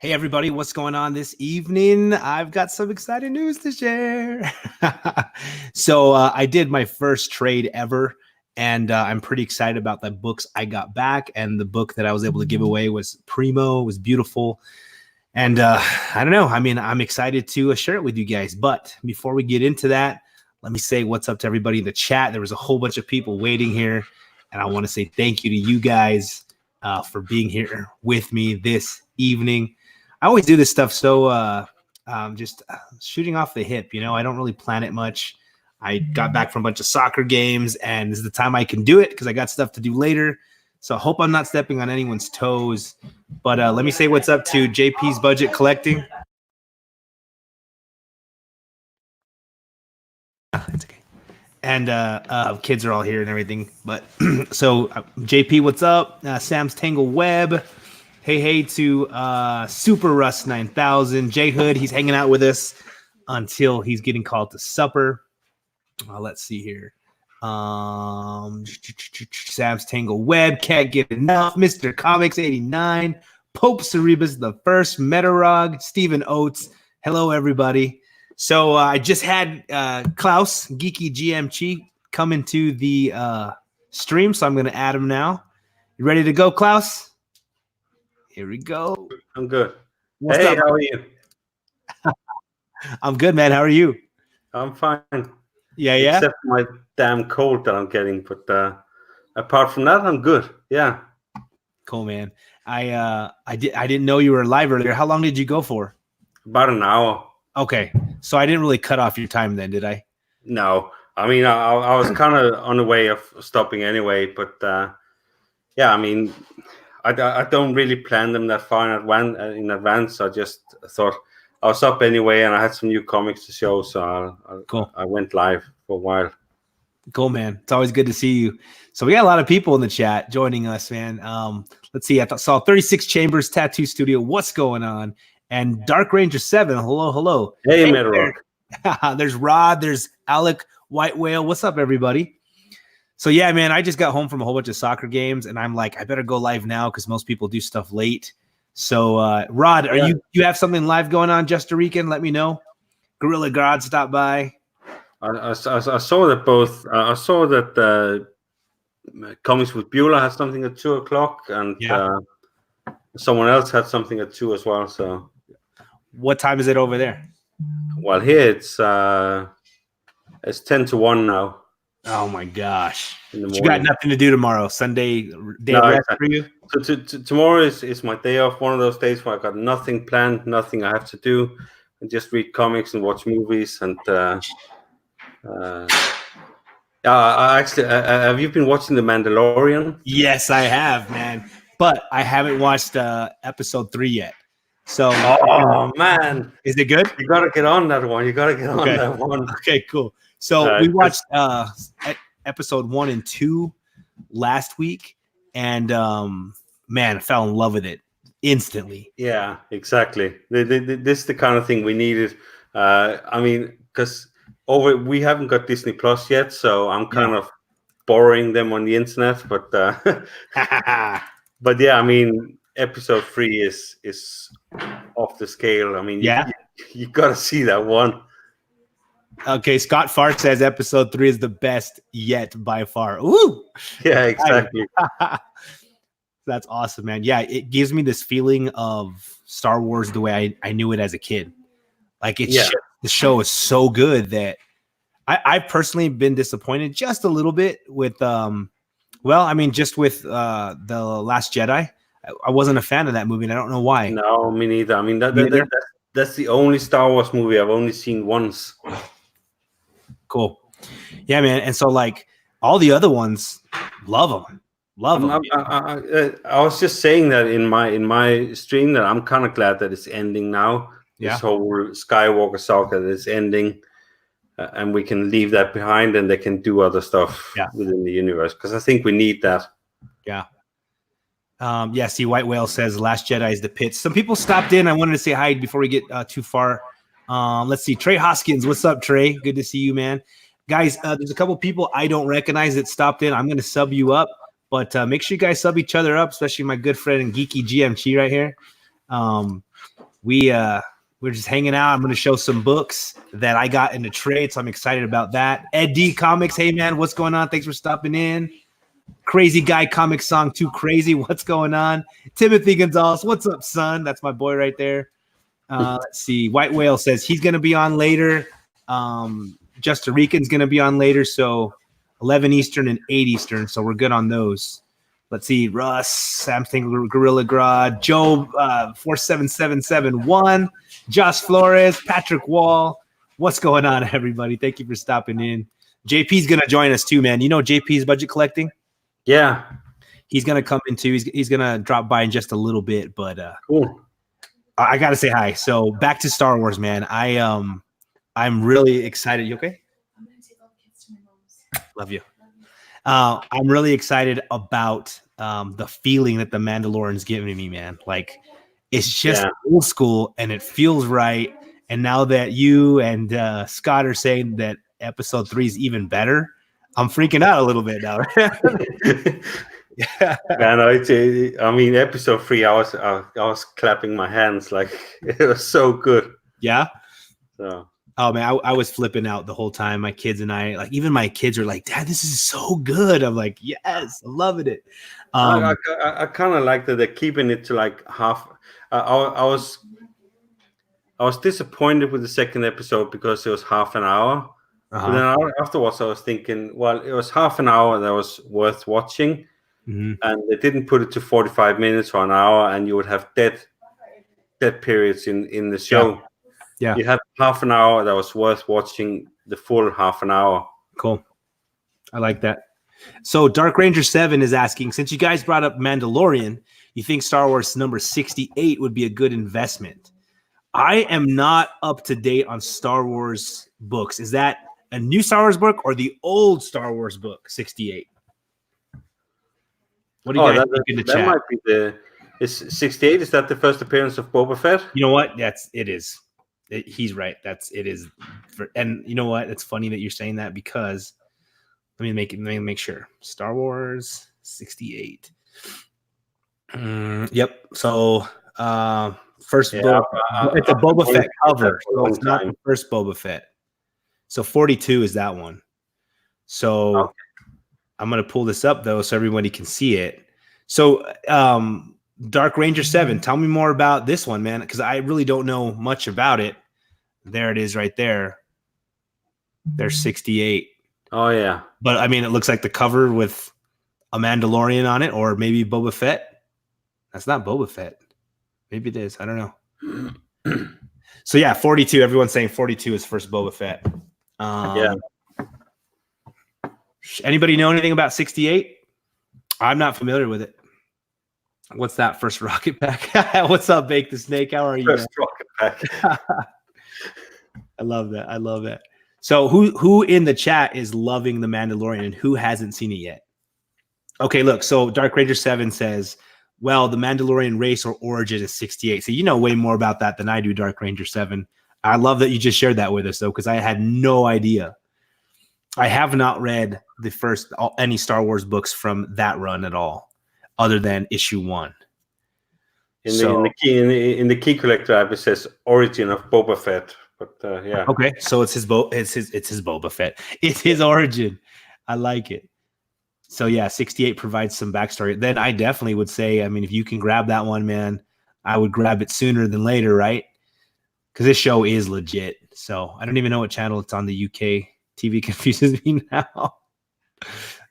Hey everybody, what's going on this evening? I've got some exciting news to share. So I did my first trade ever, and I'm pretty excited about the books I got back. And the book that I was able to give away was Primo, was beautiful. And I don't know. I mean, I'm excited to share it with you guys. But before we get into that, let me say what's up to everybody in the chat. There was a whole bunch of people waiting here, and I want to say thank you to you guys for being here with me this evening. I always do this stuff so just shooting off the hip. I don't really plan it much. I got back from a bunch of soccer games, and this is the time I can do it because I got stuff to do later. So I hope I'm not stepping on anyone's toes. But let me say what's up to JP's Budget Collecting. It's okay. And kids are all here and everything. But so JP, what's up? Sam's Tangle Web. Hey to Super Rust 9000. J Hood, he's hanging out with us until he's getting called to supper. Let's see here. Sam's Tangle Web, can't get enough. Mr. Comics 89. Pope Cerebus the first. Metarog, Stephen Oates. Hello, everybody. So I just had Klaus, Geeky GMG, come into the stream, so I'm going to add him now. You ready to go, Klaus? Here we go. I'm good. What's hey, up? how are you? I'm good, man. How are you? I'm fine. Yeah. Except my damn cold that I'm getting, but apart from that, I'm good. Yeah. Cool, man. I didn't know you were live earlier. How long did you go for? About an hour. Okay, so I didn't really cut off your time then, did I? No, I mean I was kind of on the way of stopping anyway, but yeah, I mean I don't really plan them that far in advance. I just thought I was up anyway, and I had some new comics to show, so Cool. I went live for a while. Cool, man. It's always good to see you. So we got a lot of people in the chat joining us, man. Let's see. I saw 36 Chambers Tattoo Studio. What's going on? And Dark Ranger 7. Hello. Hey Metarog. There's Rod. There's Alec White Whale. What's up, everybody? So yeah, man, I just got home from a whole bunch of soccer games, and I'm like, I better go live now because most people do stuff late. So Rod, are you have something live going on just a weekend? Let me know. Gorilla God stopped by. I saw that both. I saw that Comics with Beulah had something at 2:00, and someone else had something at 2 as well. So, what time is it over there? Well, here it's 10 to 1 now. Oh my gosh! You got nothing to do tomorrow. Sunday day of rest for you. So tomorrow is my day off. One of those days where I got nothing planned, nothing I have to do, and just read comics and watch movies. And I actually, have you been watching The Mandalorian? Yes, I have, man. But I haven't watched episode 3 yet. So, oh man, is it good? You gotta get on that one. That one. Okay, cool. So we watched episode 1 and 2 last week, and man, I fell in love with it instantly. Yeah, exactly. This is the kind of thing we needed. I mean, because we haven't got Disney Plus yet, so I'm kind of borrowing them on the internet. But but yeah, I mean, episode 3 is off the scale. I mean, you gotta see that one. Okay, Scott Farr says episode 3 is the best yet by far. Ooh, yeah, exactly. That's awesome, man. Yeah, it gives me this feeling of Star Wars the way I knew it as a kid. Like the show is so good that I've personally been disappointed just a little bit with just with the Last Jedi. I wasn't a fan of that movie, and I don't know why. No, me neither. I mean, that's the only Star Wars movie I've only seen once. Cool. Yeah, man. And so, like, all the other ones, love them. I was just saying that in my stream that I'm kind of glad that it's ending now. Yeah. This whole Skywalker saga is ending, and we can leave that behind, and they can do other stuff within the universe, because I think we need that. Yeah. See, White Whale says Last Jedi is the pits. Some people stopped in. I wanted to say hi before we get too far. Let's see. Trey Hoskins. What's up, Trey? Good to see you, man. Guys, there's a couple people I don't recognize that stopped in. I'm going to sub you up, but make sure you guys sub each other up, especially my good friend and Geeky GMG right here. We're just hanging out. I'm going to show some books that I got in the trade, so I'm excited about that. Ed D Comics, hey man, what's going on? Thanks for stopping in. Crazy Guy Comic Song, too crazy. What's going on? Timothy Gonzalez, what's up, son? That's my boy right there. Let's see. White Whale says he's going to be on later. Justa Rican's going to be on later, so 11 Eastern and 8 Eastern, so we're good on those. Let's see. Russ, Samsung Gorilla Grodd, Joe 47771, Josh Flores, Patrick Wall. What's going on, everybody? Thank you for stopping in. JP's going to join us too, man. You know JP's budget collecting? Yeah. He's going to come in too. He's going to drop by in just a little bit, but cool. I got to say hi. So back to Star Wars, man. I'm really excited. You okay? I'm going to take all the kids to my mom's. Love you. I'm really excited about the feeling that the Mandalorian's giving me, man. Like, it's just old school and it feels right. And now that you and Scott are saying that episode 3 is even better, I'm freaking out a little bit now. Yeah, no, I mean, episode 3, I was clapping my hands, like it was so good. Yeah. So. Oh man, I was flipping out the whole time. My kids and I, like, even my kids are like, "Dad, this is so good." I'm like, "Yes, I'm loving it." I kind of like that they're keeping it to like half. I was disappointed with the second episode because it was half an hour. But then afterwards, I was thinking, well, it was half an hour that was worth watching, and they didn't put it to 45 minutes or an hour, and you would have dead periods in the show. Yeah. You had half an hour that was worth watching the full half an hour. Cool. I like that. So Dark Ranger 7 is asking, since you guys brought up Mandalorian, you think Star Wars number 68 would be a good investment? I am not up to date on Star Wars books. Is that a new Star Wars book or the old Star Wars book, 68? What do you guys think in the chat? That might be is 68, is that the first appearance of Boba Fett? You know what? It is. He's right. It is. And you know what? It's funny that you're saying that because let me make sure. Star Wars 68. Yep. So first book. It's a Boba Fett cover. So it's not the first Boba Fett. So 42 is that one. So I'm gonna pull this up though so everybody can see it. So Dark Ranger 7. Tell me more about this one, man, because I really don't know much about it. There it is right there. There's 68. Oh, yeah. But, I mean, it looks like the cover with a Mandalorian on it or maybe Boba Fett. That's not Boba Fett. Maybe it is. I don't know. So, yeah, 42. Everyone's saying 42 is first Boba Fett. Yeah. Anybody know anything about 68? I'm not familiar with it. What's that? First rocket pack? What's up, Bake the Snake? How are you? First rocket pack. I love that. I love that. So who in the chat is loving The Mandalorian and who hasn't seen it yet? Okay, look. So Dark Ranger 7 says, well, the Mandalorian race or origin is 68. So you know way more about that than I do, Dark Ranger 7. I love that you just shared that with us, though, because I had no idea. I have not read any Star Wars books from that run at all, other than issue 1. In the key collector app, it says origin of Boba Fett. But yeah. Okay, so it's his Boba Fett. It's his origin. I like it. So yeah, 68 provides some backstory. Then I definitely would say, I mean, if you can grab that one, man, I would grab it sooner than later, right? Because this show is legit. So I don't even know what channel it's on. The UK TV confuses me now.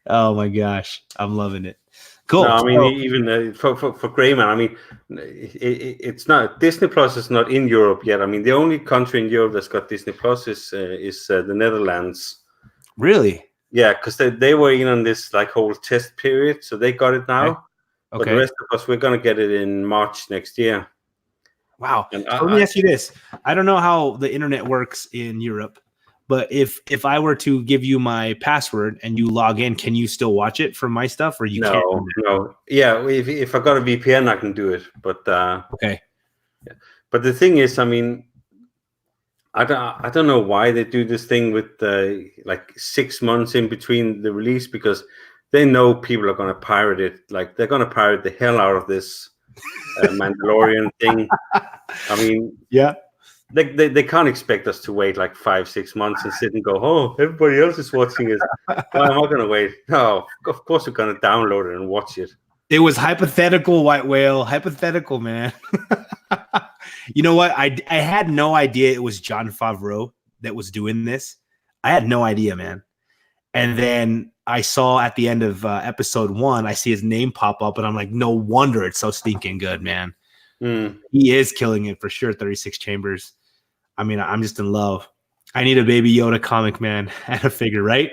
Oh my gosh, I'm loving it. Cool. No, I mean, even for Greyman, I mean, it's not Disney Plus is not in Europe yet. I mean, the only country in Europe that's got Disney Plus is the Netherlands. Really? Yeah, because they were in on this like whole test period, so they got it now. Okay. But the rest of us, we're gonna get it in March next year. Wow. So let me ask you this: I don't know how the internet works in Europe, but if I were to give you my password and you log in, can you still watch it from my stuff, or you can't? No. Yeah, if I got a VPN, I can do it. But okay. Yeah. But the thing is, I mean, I don't know why they do this thing with like 6 months in between the release, because they know people are going to pirate it. Like they're going to pirate the hell out of this. Mandalorian thing. I mean, Yeah. they can't expect us to wait like 5-6 months and sit and go, oh, everybody else is watching it. Why am I going to wait? No, of course we're going to download it and watch it. It was hypothetical, White Whale. Hypothetical, man. You know what? I had no idea it was Jon Favreau that was doing this. I had no idea, man. And then I saw at the end of episode 1, I see his name pop up, and I'm like, no wonder it's so stinking good, man. He is killing it for sure. 36 Chambers. I mean, I'm just in love. I need a Baby Yoda comic, man, and a figure, right?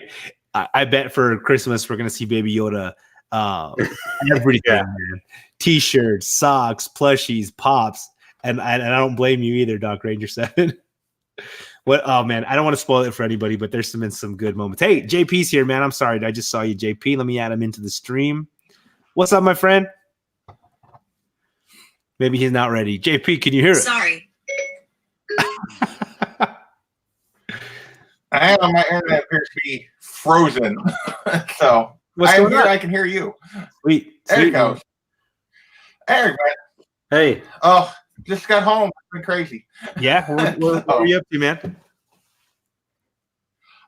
I bet for Christmas we're gonna see Baby Yoda. Everything, man. T-shirts, socks, plushies, pops, and I don't blame you either, Doc Ranger 7. What? Oh man, I don't want to spoil it for anybody, but there's some good moments. Hey, JP's here, man. I'm sorry, I just saw you, JP. Let me add him into the stream. What's up, my friend? Maybe he's not ready. JP, can you hear it? Sorry. My internet appears to be frozen, so I'm here. I can hear you. Sweet. There it goes. There you go. Hey. Oh, just got home. It's been crazy. Yeah, what are you up to, man?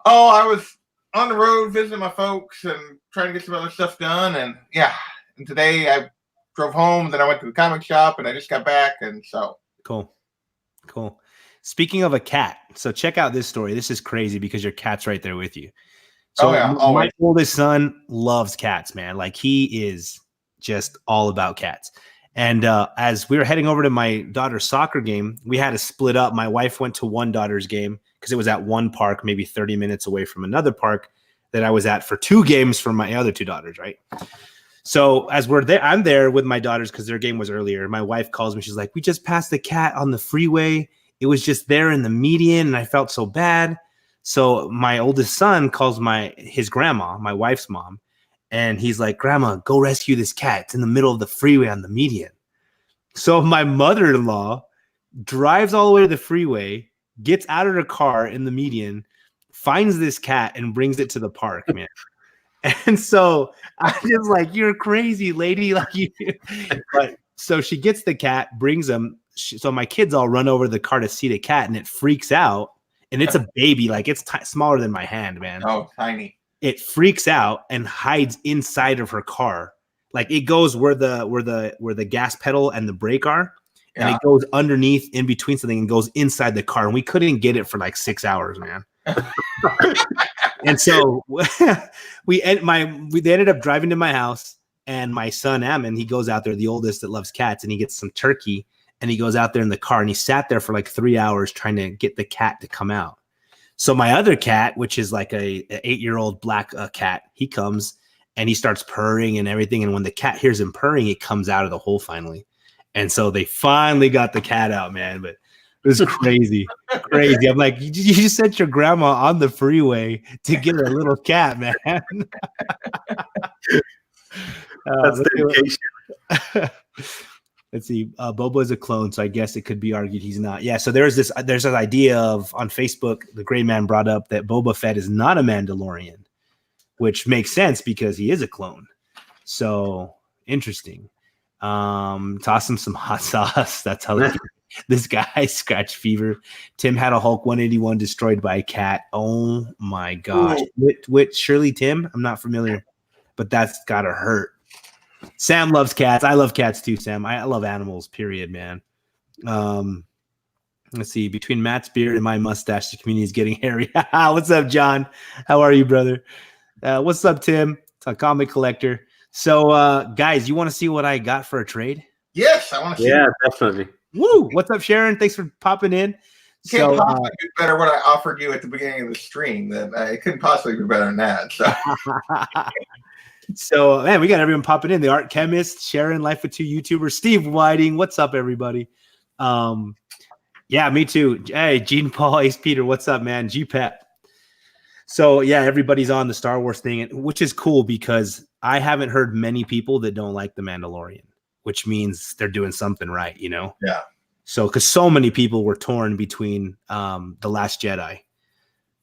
Oh, I was on the road visiting my folks and trying to get some other stuff done, and and today I drove home. Then I went to the comic shop, and I just got back, and so cool. Speaking of a cat, so check out this story. This is crazy because your cat's right there with you. So my oldest son loves cats, man. Like he is just all about cats. And as we were heading over to my daughter's soccer game, we had to split up. My wife went to one daughter's game because it was at one park, maybe 30 minutes away from another park that I was at for 2 games for my other 2 daughters, right? So as we're there, I'm there with my daughters because their game was earlier. My wife calls me. She's like, we just passed the cat on the freeway. It was just there in the median, and I felt so bad. So my oldest son calls his grandma, my wife's mom, and he's like, Grandma, go rescue this cat. It's in the middle of the freeway on the median. So my mother-in-law drives all the way to the freeway, gets out of her car in the median, finds this cat, and brings it to the park, man. And so I'm just like, you're crazy, lady. Like you. But so she gets the cat, brings him. So my kids all run over to the car to see the cat, and it freaks out. And it's a baby, like it's smaller than my hand, man. Oh, tiny. It freaks out and hides inside of her car. Like it goes where the gas pedal and the brake are, and it goes underneath in between something and goes inside the car. And we couldn't get it for like 6 hours, man. And so they ended up driving to my house, and my son Ammon, he goes out there, the oldest that loves cats, and he gets some turkey. And he goes out there in the car, and he sat there for like 3 hours trying to get the cat to come out. So my other cat, which is like a 8-year-old black cat, he comes and he starts purring and everything. And when the cat hears him purring, it comes out of the hole finally. And so they finally got the cat out, man. But it was crazy, crazy. I'm like, you just sent your grandma on the freeway to get a little cat, man. That's dedication. Let's see. Boba is a clone, so I guess it could be argued he's not. Yeah. So there's this idea of on Facebook, the Gray Man brought up that Boba Fett is not a Mandalorian, which makes sense because he is a clone. So interesting. Toss him some hot sauce. That's how this guy scratch fever. Tim had a Hulk 181 destroyed by a cat. Oh my gosh. With Shirley Tim? I'm not familiar, but that's gotta hurt. Sam loves cats. I love cats too, Sam. I love animals, period, man. Let's see. Between Matt's beard and my mustache, the community is getting hairy. What's up, John? How are you, brother? What's up, Tim? It's a comic collector. So, guys, you want to see what I got for a trade? Yes, I want to see. Yeah, definitely. Woo! What's up, Sharon? Thanks for popping in. You can't possibly do better what I offered you at the beginning of the stream. That it couldn't possibly be better than that. So. So, man, we got everyone popping in. The Art Chemist, Sharon, Life with 2 YouTubers, Steve Whiting. What's up, everybody? Yeah, me too. Hey, Gene Paul, Ace Peter. What's up, man? G-Pep. So, yeah, everybody's on the Star Wars thing, which is cool because I haven't heard many people that don't like The Mandalorian, which means they're doing something right, you know? Yeah. So, because so many people were torn between The Last Jedi.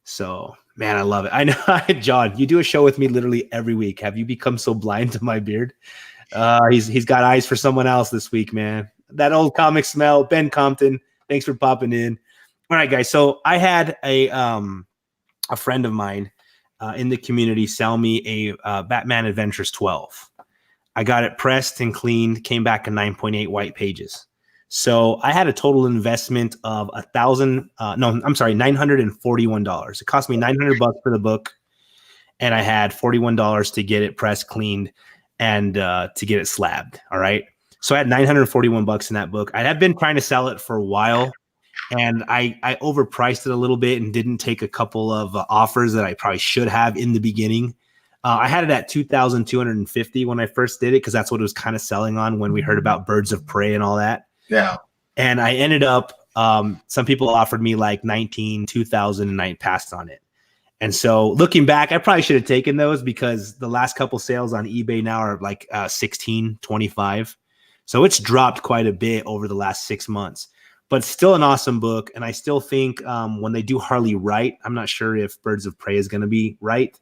So, man, I love it. I know, John, you do a show with me literally every week. Have you become so blind to my beard? He's got eyes for someone else this week, man. That old comic smell. Ben Compton, thanks for popping in. All right, guys. So I had a friend of mine in the community sell me a Batman Adventures 12. I got it pressed and cleaned, came back in 9.8 white pages. So I had a total investment of $941. It cost me $900 for the book, and I had $41 to get it pressed, cleaned, and to get it slabbed. All right. So I had $941 in that book. I had been trying to sell it for a while, and I overpriced it a little bit and didn't take a couple of offers that I probably should have in the beginning. I had it at $2,250 when I first did it, because that's what it was kind of selling on when we heard about Birds of Prey and all that. Yeah. And I ended up, some people offered me like $2,000, and I passed on it. And so looking back, I probably should have taken those, because the last couple sales on eBay now are like $16, $25. So it's dropped quite a bit over the last 6 months, but still an awesome book. And I still think when they do Harley right, I'm not sure if Birds of Prey is going to be right,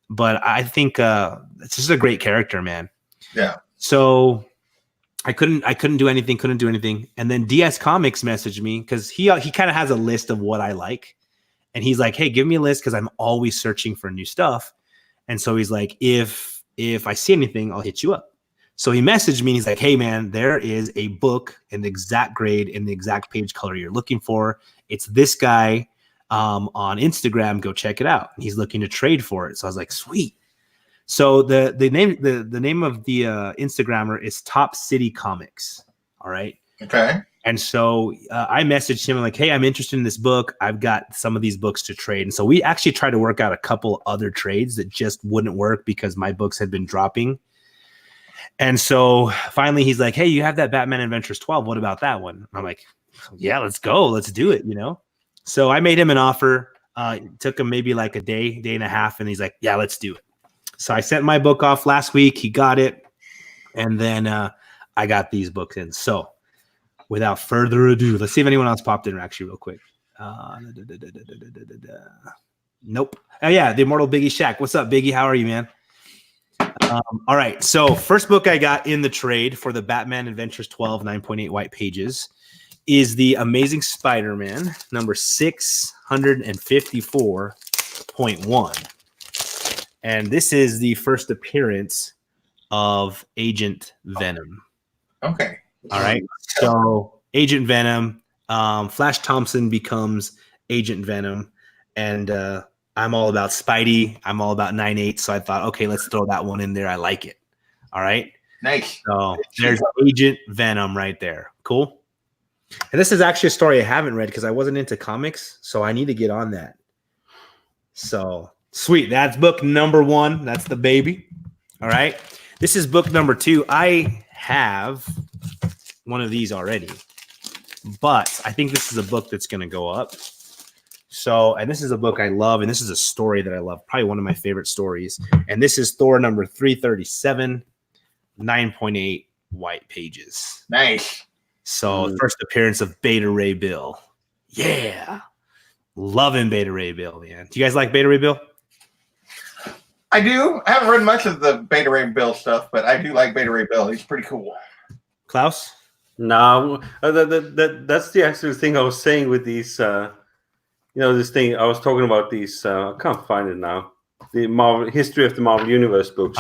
but I think it's just a great character, man. Yeah. So I couldn't do anything. And then DS Comics messaged me, because he kind of has a list of what I like. And he's like, hey, give me a list, because I'm always searching for new stuff. And so he's like, if I see anything, I'll hit you up. So he messaged me and he's like, hey, man, there is a book in the exact grade, in the exact page color you're looking for. It's this guy on Instagram. Go check it out. And he's looking to trade for it. So I was like, sweet. So the name of the Instagrammer is Top City Comics. All right. Okay. And so I messaged him like, hey, I'm interested in this book. I've got some of these books to trade. And so we actually tried to work out a couple other trades that just wouldn't work, because my books had been dropping. And so finally he's like, hey, you have that Batman Adventures 12. What about that one? I'm like, yeah, let's go. Let's do it. So I made him an offer. It took him maybe like a day and a half. And he's like, yeah, let's do it. So I sent my book off last week. He got it. And then I got these books in. So without further ado, let's see if anyone else popped in actually real quick. Nope. Oh, yeah, the Immortal Biggie Shack. What's up, Biggie? How are you, man? All right. So first book I got in the trade for the Batman Adventures 12, 9.8 white pages is The Amazing Spider-Man, number 654.1. And this is the first appearance of Agent Venom. Okay. All right. So Agent Venom, Flash Thompson becomes Agent Venom, and I'm all about Spidey. I'm all about 9/8. So I thought, okay, let's throw that one in there. I like it. All right. Nice. So there's Agent Venom right there. Cool. And this is actually a story I haven't read, because I wasn't into comics. So I need to get on that. So sweet. That's book number 1. That's the baby. All right. This is book number 2. I have one of these already, but I think this is a book that's going to go up. So, and this is a book I love, and this is a story that I love, probably one of my favorite stories. And this is Thor number 337, 9.8 white pages. Nice. So, first appearance of Beta Ray Bill. Yeah. Loving Beta Ray Bill, man. Do you guys like Beta Ray Bill? I do. I haven't read much of the Beta Ray Bill stuff, but I do like Beta Ray Bill. He's pretty cool. Klaus? No, that's the actual thing I was saying with these. This thing I was talking about. These I can't find it now. The Marvel history of the Marvel Universe books.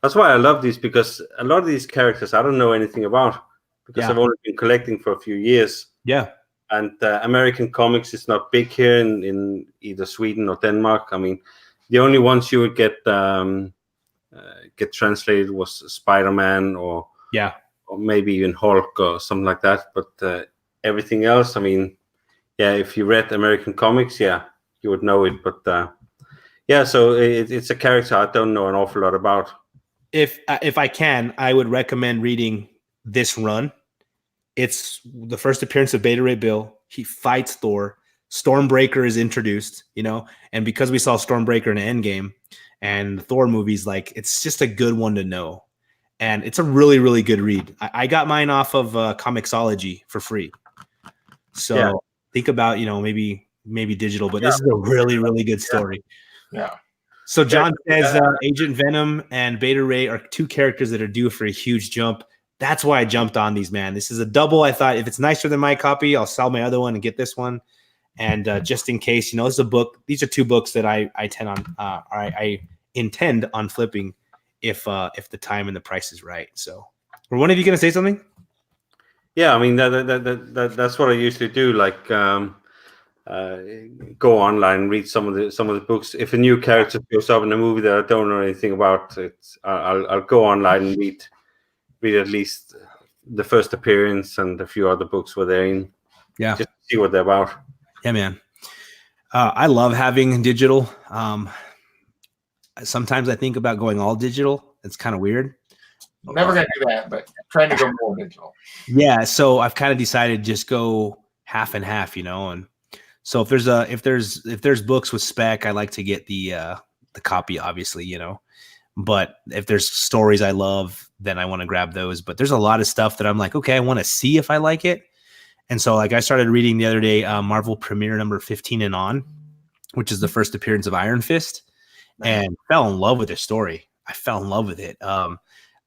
That's why I love these, because a lot of these characters I don't know anything about, because I've only been collecting for a few years. Yeah. And American comics is not big here in either Sweden or Denmark. I mean, the only ones you would get translated was Spider-Man or maybe even Hulk or something like that. But everything else, I mean, if you read American comics, you would know it. But so it's a character I don't know an awful lot about. If I can, I would recommend reading this run. It's the first appearance of Beta Ray Bill. He fights Thor. Stormbreaker is introduced, and because we saw Stormbreaker in Endgame and the Thor movies, like, it's just a good one to know. And it's a really, really good read. I got mine off of Comixology for free. So think about, maybe digital, but this is a really, really good story. Yeah. So John says Agent Venom and Beta Ray are two characters that are due for a huge jump. That's why I jumped on these, man. This is a double. I thought if it's nicer than my copy, I'll sell my other one and get this one. And just in case, this is a book. These are two books that I intend on flipping if the time and the price is right. So, were one of you going to say something? Yeah, I mean that's what I usually do. Like go online and read some of the books. If a new character shows up in a movie that I don't know anything about, I'll go online and read at least the first appearance and a few other books where they're in. Yeah, just see what they're about. Yeah, man. I love having digital. Sometimes I think about going all digital. It's kind of weird. I'm never gonna do that, but I'm trying to go more digital. Yeah, so I've kind of decided to just go half and half, and so if there's books with spec, I like to get the copy, obviously, but if there's stories I love, then I want to grab those. But there's a lot of stuff that I'm like, okay, I want to see if I like it. And so like I started reading the other day, Marvel Premiere number 15 and on, which is the first appearance of Iron Fist, and fell in love with the story. I fell in love with it.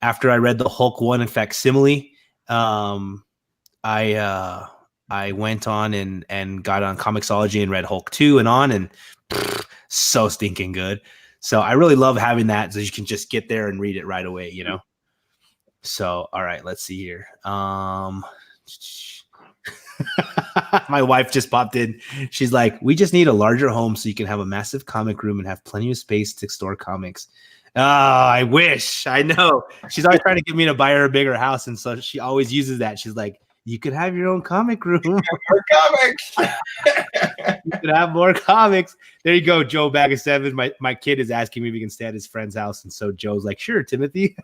After I read the Hulk 1 in facsimile, I went on and got on Comixology and read Hulk 2 and on, and so stinking good. So I really love having that, so you can just get there and read it right away, So, all right, let's see here. My wife just popped in. She's like, we just need a larger home so you can have a massive comic room and have plenty of space to store comics. Oh, I wish. I know. She's always trying to get me to buy her a bigger house. And so she always uses that. She's like, you could have your own comic room. More comics. You could have more comics. There you go, Joe Bag of Seven. My kid is asking me if we can stay at his friend's house. And so Joe's like, sure, Timothy.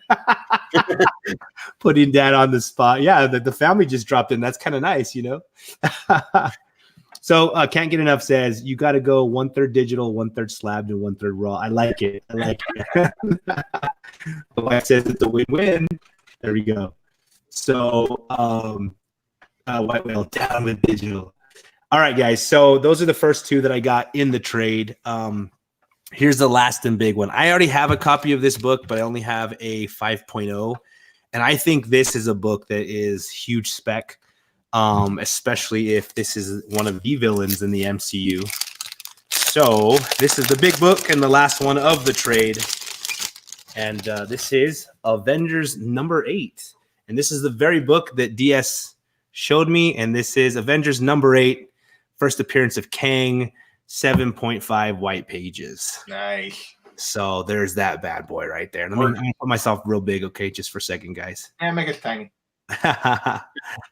Putting Dad on the spot. Yeah, the family just dropped in. That's kind of nice, So Can't Get Enough says, you got to go 1/3 digital, 1/3 slabbed, and 1/3 raw. I like it. The wife says it's a win-win. There we go. So White Whale down with digital. All right, guys. So those are the first two that I got in the trade. Here's the last and big one. I already have a copy of this book, but I only have a 5.0. And I think this is a book that is huge spec. Especially if this is one of the villains in the MCU. So this is the big book and the last one of the trade. And this is Avengers number 8. And this is the very book that DS showed me. And this is Avengers number 8, first appearance of Kang, 7.5 white pages. Nice. So there's that bad boy right there. Let me put myself real big, okay, just for a second, guys. Yeah, make it tiny.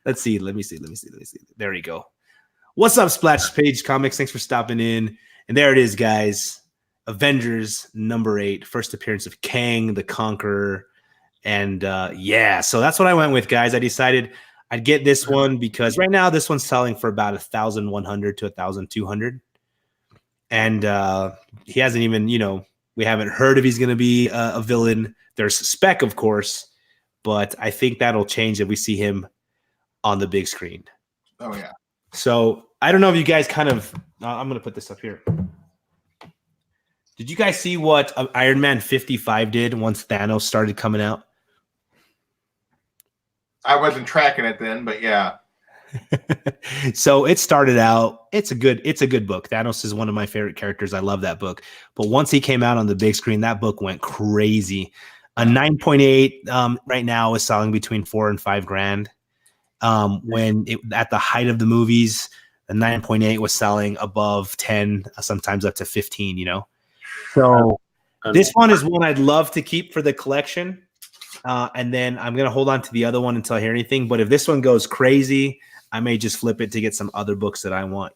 Let's see. Let me see. There we go. What's up, Splash Page Comics? Thanks for stopping in. And there it is, guys. Avengers number 8, first appearance of Kang the Conqueror. And so that's what I went with, guys. I decided I'd get this one because right now this one's selling for about 1,100 to 1,200. And he hasn't even, we haven't heard if he's going to be a villain. There's spec, of course. But I think that'll change if we see him on the big screen. Oh, yeah. So I don't know if you guys kind of I'm going to put this up here. Did you guys see what Iron Man 55 did once Thanos started coming out? I wasn't tracking it then, but yeah. So it started out. It's a good book. Thanos is one of my favorite characters. I love that book. But once he came out on the big screen, that book went crazy. A 9.8 right now is selling between $4,000 and $5,000. When at the height of the movies, the 9.8 was selling above 10, sometimes up to 15. So this one is one I'd love to keep for the collection, and then I'm gonna hold on to the other one until I hear anything. But if this one goes crazy, I may just flip it to get some other books that I want.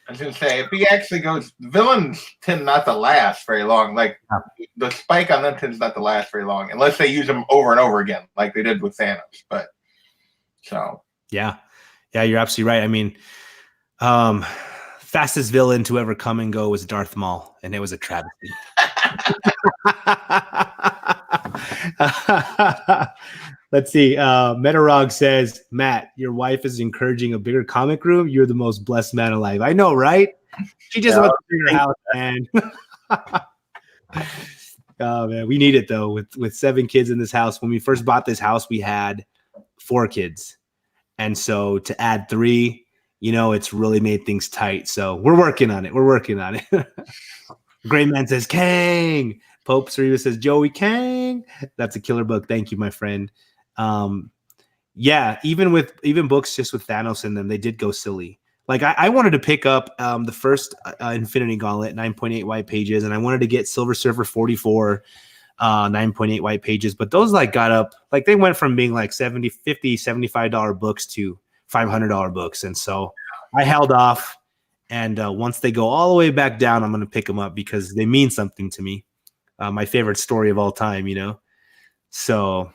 I was going to say, if he actually goes, villains tend not to last very long. Like, the spike on them tends not to last very long, unless they use them over and over again, like they did with Thanos. But, so. Yeah, you're absolutely right. I mean, fastest villain to ever come and go was Darth Maul, and it was a travesty. Let's see. Metarog says, Matt, your wife is encouraging a bigger comic room. You're the most blessed man alive. I know, right? She just wants a bigger house, man. Oh man, we need it though. With 7 kids in this house. When we first bought this house, we had 4 kids, and so to add 3, it's really made things tight. So we're working on it. We're working on it. Great Man says Kang. Pope Cereva says Joey Kang. That's a killer book. Thank you, my friend. Yeah, even books just with Thanos in them, they did go silly. Like I wanted to pick up the first Infinity Gauntlet, 9.8 white pages, and I wanted to get Silver Surfer 44, 9.8 white pages, but those like got up, like they went from being like $70, $50, $75 books to $500 books, and so I held off. And once they go all the way back down, I'm going to pick them up because they mean something to me. My favorite story of all time, So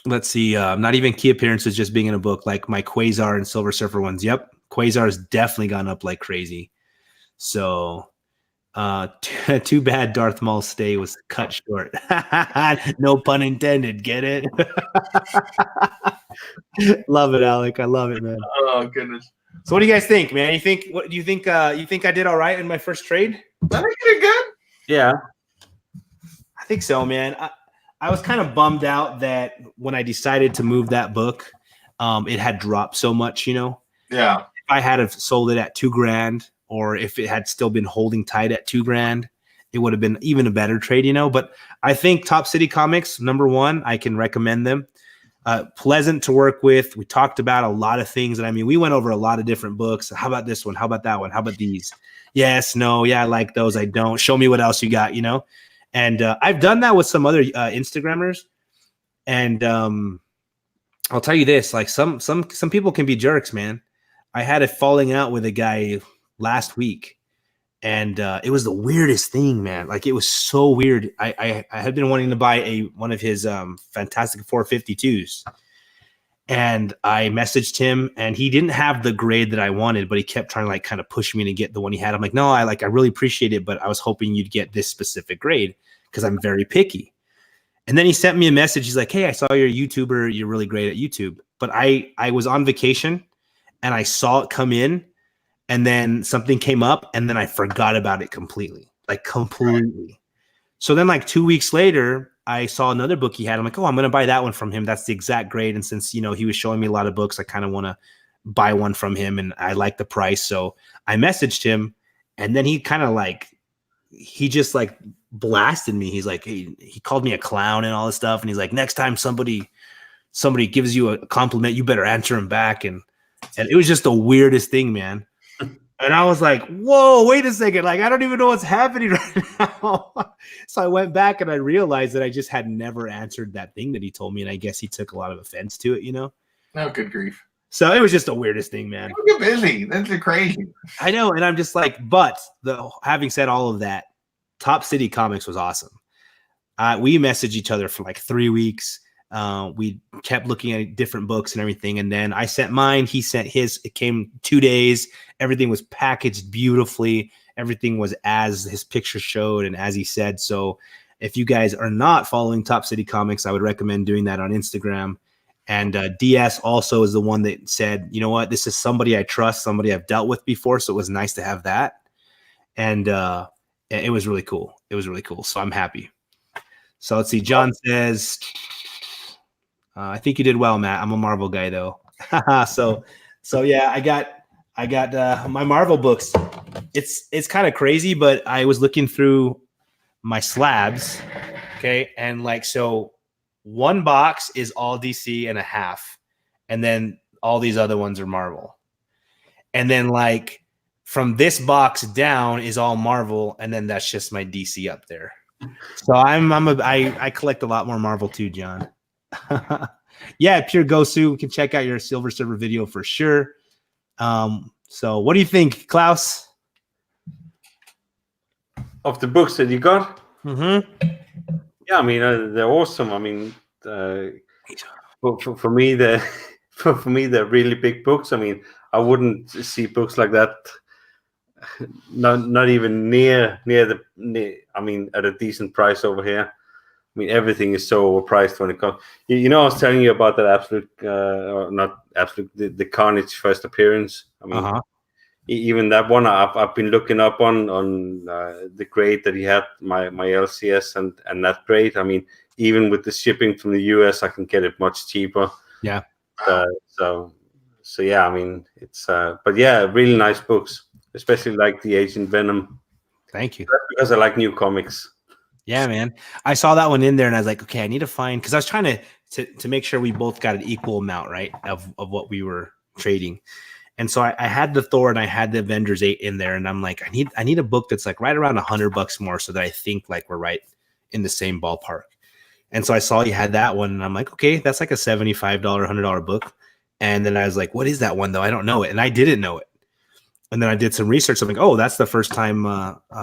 let's see. Not even key appearances, just being in a book, like my Quasar and Silver Surfer ones. Yep. Quasar has definitely gone up like crazy. So too bad Darth Maul's stay was cut short. No pun intended. Get it? Love it, Alec. I love it, man. Oh goodness. So what do you guys think, man? You think you think I did all right in my first trade? I think you did good. Yeah. I think so, man. I was kind of bummed out that when I decided to move that book, it had dropped so much, Yeah. If I had have sold it at $2,000, or if it had still been holding tight at $2,000, it would have been even a better trade, But I think Top City Comics, number one, I can recommend them. Pleasant to work with. We talked about a lot of things. And I mean, we went over a lot of different books. How about this one? How about that one? How about these? Yes, no, yeah, I like those. I don't. Show me what else you got, And I've done that with some other Instagrammers. And I'll tell you this, like some people can be jerks, man. I had a falling out with a guy last week. And it was the weirdest thing, man. Like it was so weird. I had been wanting to buy one of his Fantastic 452s, and I messaged him, and he didn't have the grade that I wanted, but he kept trying to like kind of push me to get the one he had. I'm like, no, I really appreciate it, but I was hoping you'd get this specific grade because I'm very picky. And then he sent me a message. He's like, hey, I saw you're a YouTuber. You're really great at YouTube. But I was on vacation, and I saw it come in. And then something came up, and then I forgot about it completely. So then like 2 weeks later, I saw another book he had. I'm like, oh, I'm going to buy that one from him. That's the exact grade. And since, he was showing me a lot of books, I kind of want to buy one from him, and I like the price. So I messaged him, and then he kind of he just like blasted me. He's like, he called me a clown and all this stuff. And he's like, next time somebody gives you a compliment, you better answer him back. And it was just the weirdest thing, man. And I was like, whoa, wait a second. Like, I don't even know what's happening right now. So I went back and I realized that I just had never answered that thing that he told me. And I guess he took a lot of offense to it, Oh, good grief. So it was just the weirdest thing, man. You're busy. That's crazy. I know. And I'm just like, but having said all of that, Top City Comics was awesome. We messaged each other for like 3 weeks. We kept looking at different books and everything, and then I sent mine, he sent his. It came 2 days. Everything was packaged beautifully. Everything was as his picture showed and as he said. So if you guys are not following Top City Comics, I would recommend doing that on Instagram. And DS also is the one that said, you know what, this is somebody I trust, somebody I've dealt with before, so it was nice to have that. And it was really cool. So I'm happy. So let's see. John says, I think you did well, Matt. I'm a Marvel guy though. so yeah, I got my Marvel books. It's kind of crazy, but I was looking through my slabs. Okay. And so one box is all DC and a half. And then all these other ones are Marvel. And then from this box down is all Marvel. And then that's just my DC up there. So I collect a lot more Marvel too, John. Yeah, Pure Gosu. We can check out your Silver Surfer video for sure. So what do you think, Klaus? Of the books that you got? Mm-hmm. Yeah, I mean, they're awesome. I mean, for me, they're really big books. I mean, I wouldn't see books like that. Not even near I mean, at a decent price over here. I mean, everything is so overpriced when it comes. I was telling you about that absolute, or not absolute, the Carnage first appearance. I mean, even that one I've been looking up on the grade that he had, my LCS and that grade. I mean, even with the shipping from the US, I can get it much cheaper. Yeah. So yeah, I mean, it's but yeah, really nice books, especially like the Agent Venom. Thank you. That's because I like new comics. Yeah, man. I saw that one in there and I was like, okay, I need to find, because I was trying to make sure we both got an equal amount, right, of what we were trading. And so I had the Thor and I had the Avengers 8 in there, and I'm like, I need a book that's like right around $100 more, so that I think like we're right in the same ballpark. And so I saw you had that one, and I'm like, okay, that's like a $75, $100 book. And then I was like, what is that one though? I don't know it, and I didn't know it. And then I did some research. I'm like, oh, that's the first time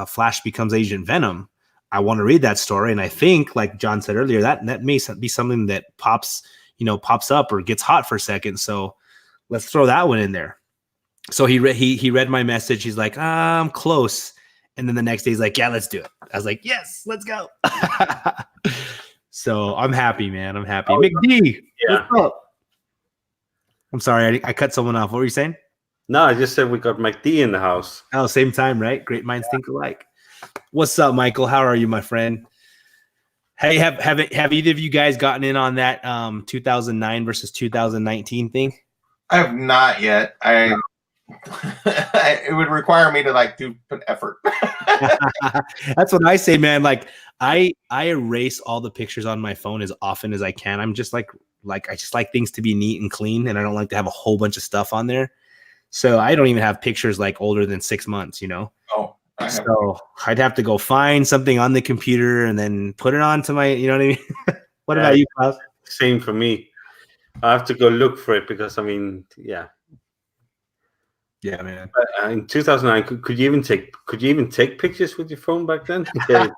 Flash becomes Agent Venom. I want to read that story, and I think, like John said earlier, that may be something that pops up or gets hot for a second. So let's throw that one in there. So he read my message. He's like, I'm close. And then the next day he's like, yeah, let's do it. I was like, yes, let's go. So I'm happy, man. I'm happy. McD, Yeah. what's up? I'm sorry, I cut someone off. What were you saying? No, I just said we got McD in the house. Oh, same time, right? Great minds think alike. What's up, Michael? How are you, my friend? Hey, have either of you guys gotten in on that 2009 versus 2019 thing? I have not yet. It would require me to like put effort. That's what I say, man. Like I erase all the pictures on my phone as often as I can. I'm just like I just like things to be neat and clean, and I don't like to have a whole bunch of stuff on there. So I don't even have pictures like older than 6 months, you know? Oh, so I'd have to go find something on the computer and then put it onto my, you know what I mean? What about you, Klaus? Same for me. I have to go look for it because, I mean, yeah. Yeah, man. In 2009, could you even take pictures with your phone back then? Yeah,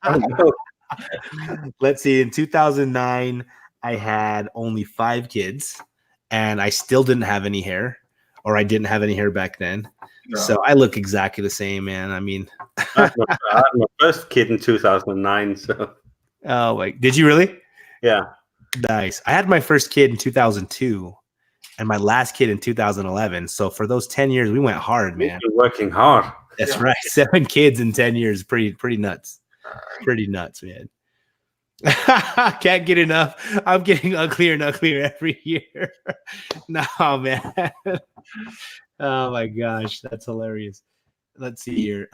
I don't know. Let's see. In 2009, I had only 5 kids, and I still didn't have any hair, or I didn't have any hair back then. No. So I look exactly the same, man. I mean, I had my first kid in 2009. So, oh, like, did you really? Yeah. Nice. I had my first kid in 2002, and my last kid in 2011. So for those 10 years, we went hard, man. You're working hard. That's right. 7 kids in 10 years, pretty nuts. Pretty nuts, man. Can't get enough. I'm getting uglier and uglier every year. No, man. Oh my gosh, that's hilarious. Let's see here.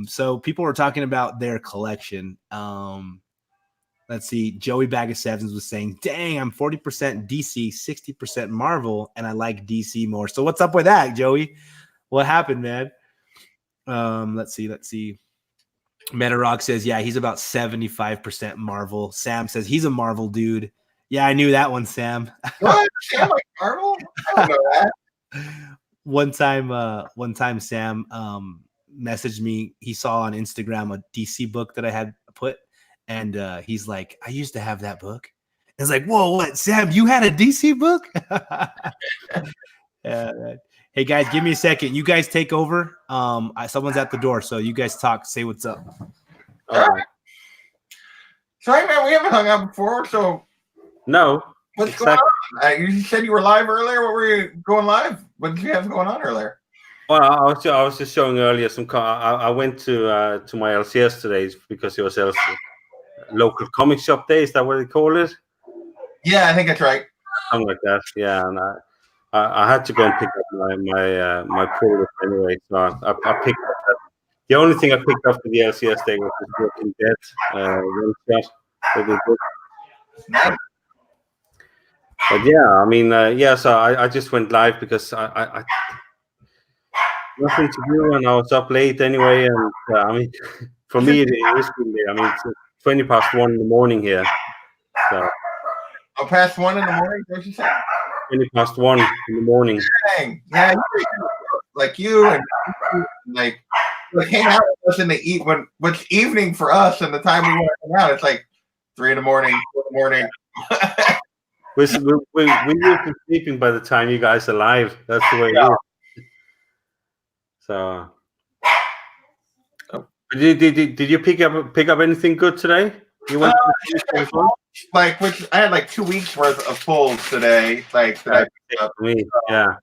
So people were talking about their collection. Let's see. Joey Bag of Sevens was saying, dang, I'm 40% DC, 60% Marvel, and I like DC more. So what's up with that, Joey? What happened, man? Let's see. Metarock says, yeah, he's about 75% Marvel. Sam says he's a Marvel dude. Yeah, I knew that one, Sam. What? Sam like Marvel? I don't know that. One time Sam messaged me. He saw on Instagram a DC book that I had put, and he's like, I used to have that book. And it's like, whoa, what? Sam, you had a DC book? Yeah, man. Hey guys, give me a second. You guys take over. Someone's at the door, so you guys talk. Say what's up. All right. Sorry, man, we haven't hung out before, so no. What's going on? You said you were live earlier. What were you going live? What did you have going on earlier? Well, I was just showing earlier some. I went to my LCS today because it was local comic shop day. Is that what they call it? Yeah, I think that's right. Something like that. Yeah, and I had to go and pick up my pull anyway. So I picked up that. The only thing I picked up for the LCS day was this Walking Dead one shot. Nice. But yeah, I mean, so I just went live because I nothing to do and I was up late anyway. And I mean, for me, it is really, I mean, it's 20 past 1 in the morning here. So. Oh, past 1 in the morning? What you say? 20 past 1 in the morning. Dang. Yeah, like you and like hang out with us in the what's evening for us and the time we want to hang out. It's like 3 in the morning, 4 in the morning. We're usually sleeping by the time you guys are live. That's the way it is. So, did you pick up anything good today? You went like I had like 2 weeks worth of pulls today. Like that I picked up. Me, yeah.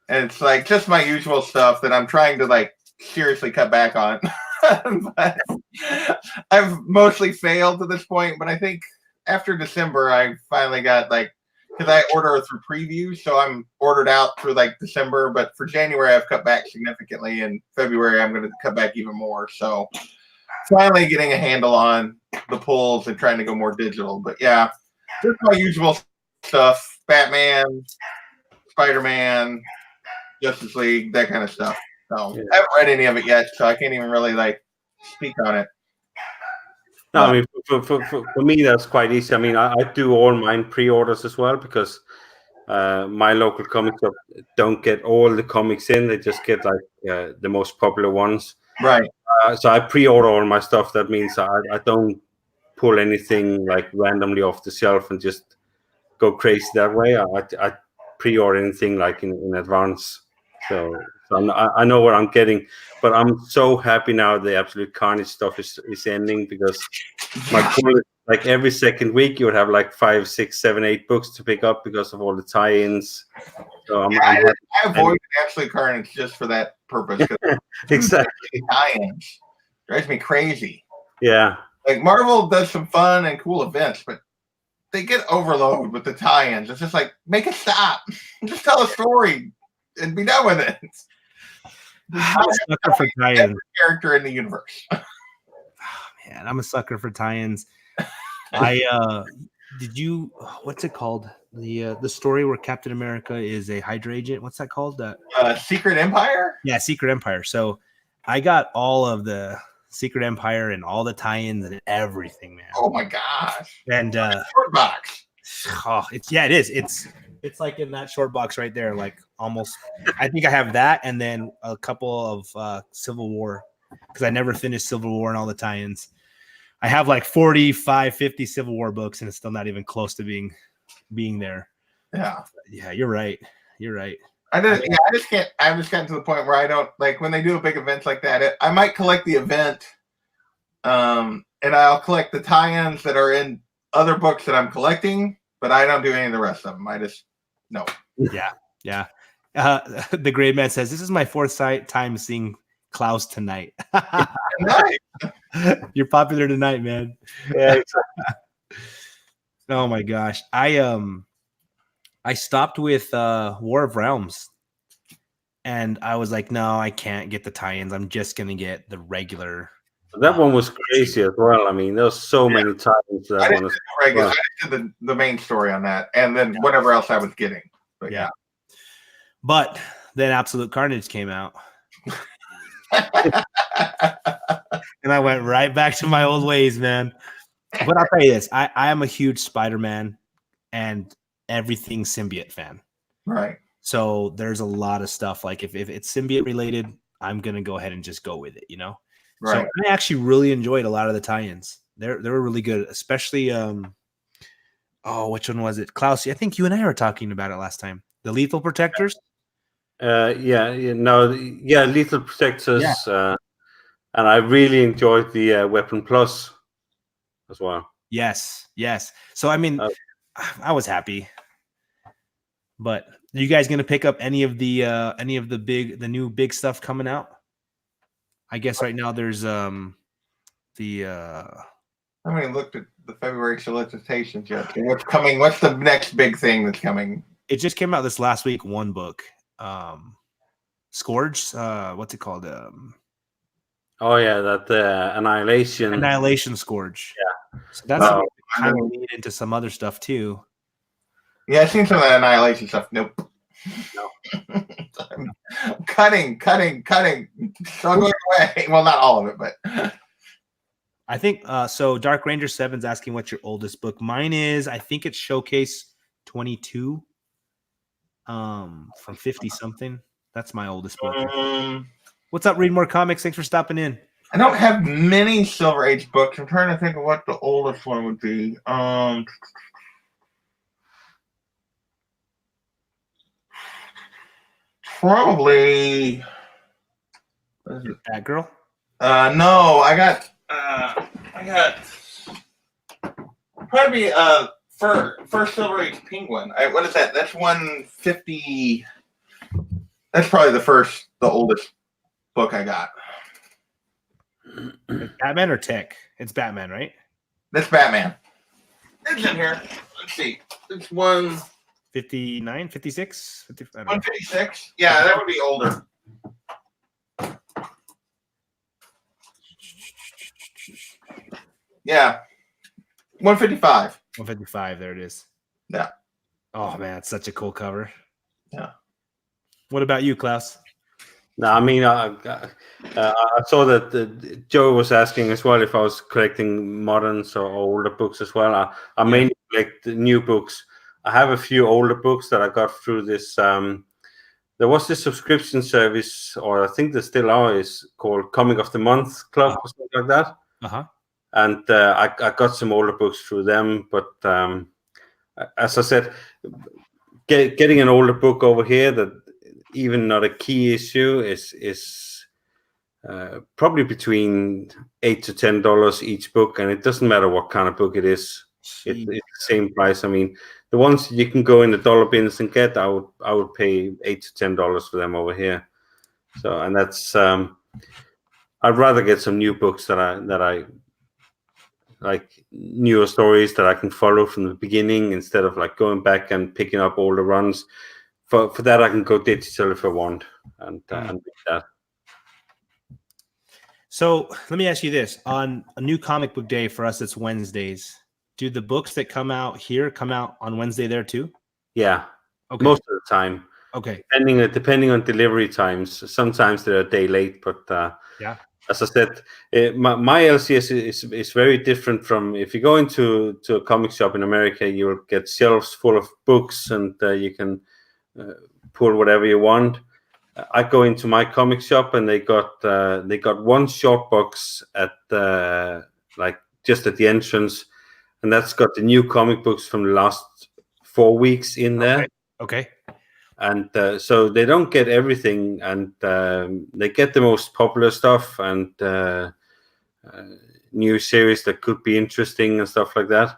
and it's like just my usual stuff that I'm trying to like seriously cut back on. But I've mostly failed to this point, but I think after December I finally got like, because I order through previews, so I'm ordered out through like December, but for January I've cut back significantly, and February I'm going to cut back even more. So finally getting a handle on the pulls and trying to go more digital. But yeah, just my usual stuff: Batman, Spider-Man, Justice League, that kind of stuff. So I haven't read any of it yet, so I can't even really like speak on it. No, I mean, for me, that's quite easy. I mean, I do all mine pre-orders as well because my local comic shop don't get all the comics in. They just get like the most popular ones. Right. So I pre-order all my stuff. That means I don't pull anything like randomly off the shelf and just go crazy that way. I pre-order anything like in advance. So I know what I'm getting, but I'm so happy now the Absolute Carnage stuff is ending because my pull is like every second week you would have like 5, 6, 7, 8 books to pick up because of all the tie-ins. So I avoided Absolute Carnage just for that purpose. Exactly. Tie-ins drives me crazy. Yeah. Like Marvel does some fun and cool events, but they get overloaded with the tie-ins. It's just like, make it stop. Just tell a story and be done with it. I'm a sucker for tie-ins. Every character in the universe. Man, I'm a sucker for tie-ins. Did you? What's it called? The story where Captain America is a Hydra agent. What's that called? Secret Empire. Yeah, Secret Empire. So I got all of the Secret Empire and all the tie-ins and everything, man. Oh my gosh! And short box. Oh, it is. It's like in that short box right there, like almost. I think I have that, and then a couple of Civil War because I never finished Civil War and all the tie-ins. I have like 45, 50 Civil War books, and it's still not even close to being there. Yeah, you're right. I just can't. I've just gotten to the point where I don't like when they do a big event like that. I might collect the event, and I'll collect the tie-ins that are in other books that I'm collecting, but I don't do any of the rest of them. I just no. Yeah. The Great Man says, "This is my fourth time seeing Klaus tonight." Nice. You're popular tonight, man. Yeah. Oh my gosh. I stopped with War of Realms, and I was like, no, I can't get the tie-ins. I'm just gonna get the regular. That one was crazy as well. I mean, there's so many tie-ins to that one. I did the main story on that, and then whatever else I was getting. But yeah. But then Absolute Carnage came out. And I went right back to my old ways, man. But I'll tell you this, I am a huge Spider-Man and everything symbiote fan. Right. So there's a lot of stuff. Like if it's symbiote related, I'm gonna go ahead and just go with it, you know? Right. So I actually really enjoyed a lot of the tie-ins. They were really good, especially which one was it? Klaus, I think you and I were talking about it last time. The Lethal Protectors. Lethal Protectors. Yeah. And I really enjoyed the Weapon Plus as well. Yes. So I mean, I was happy. But are you guys gonna pick up any of the new big stuff coming out? I guess right now there's I haven't looked at the February solicitations yet. What's coming? What's the next big thing that's coming? It just came out this last week. One book, Scourge. What's it called? That Annihilation Scourge. Yeah, so that's kind of lead into some other stuff too. Yeah, I've seen some of that Annihilation stuff. Nope. No. I'm cutting. So going away. Well, not all of it, but I think so. Dark Ranger 7's asking what's your oldest book. Mine is, I think it's Showcase 22. From 50 something. That's my oldest book. What's up, Read More Comics? Thanks for stopping in. I don't have many Silver Age books. I'm trying to think of what the oldest one would be. Probably Batgirl. No, I got probably first Silver Age Penguin. What is that? That's 150. That's probably the oldest book I got. It's Batman or Tech? It's Batman, right? That's Batman. It's in here. Let's see. It's 59, 56? 50, I don't know. 156. Yeah, that would be older. Yeah. 155. 155, there it is. Yeah. Oh, man, it's such a cool cover. Yeah. What about you, Klaus? No, I mean, I saw that Joe was asking as well if I was collecting moderns or older books as well. I mainly collect new books. I have a few older books that I got through this. There was this subscription service, or I think there still are, is called Comic of the Month Club or something like that. Uh-huh. And I got some older books through them. But as I said, getting an older book over here that even not a key issue is probably between $8 to $10 each book, and it doesn't matter what kind of book it is. It's the same price. I mean, the ones you can go in the dollar bins and get, I would pay $8 to $10 for them over here. So, and that's I'd rather get some new books that I like, newer stories that I can follow from the beginning instead of like going back and picking up older runs. For that, I can go digital if I want and do that. So let me ask you this. On a new comic book day for us, it's Wednesdays. Do the books that come out here come out on Wednesday there too? Yeah, Okay. most of the time. Okay. Depending on delivery times. Sometimes they're a day late, but yeah. As I said, my LCS is very different from if you go into a comic shop in America, you'll get shelves full of books and you can pull whatever you want. I go into my comic shop and they got one short box at like just at the entrance, and that's got the new comic books from the last 4 weeks in there. Okay. And so they don't get everything, and they get the most popular stuff and new series that could be interesting and stuff like that.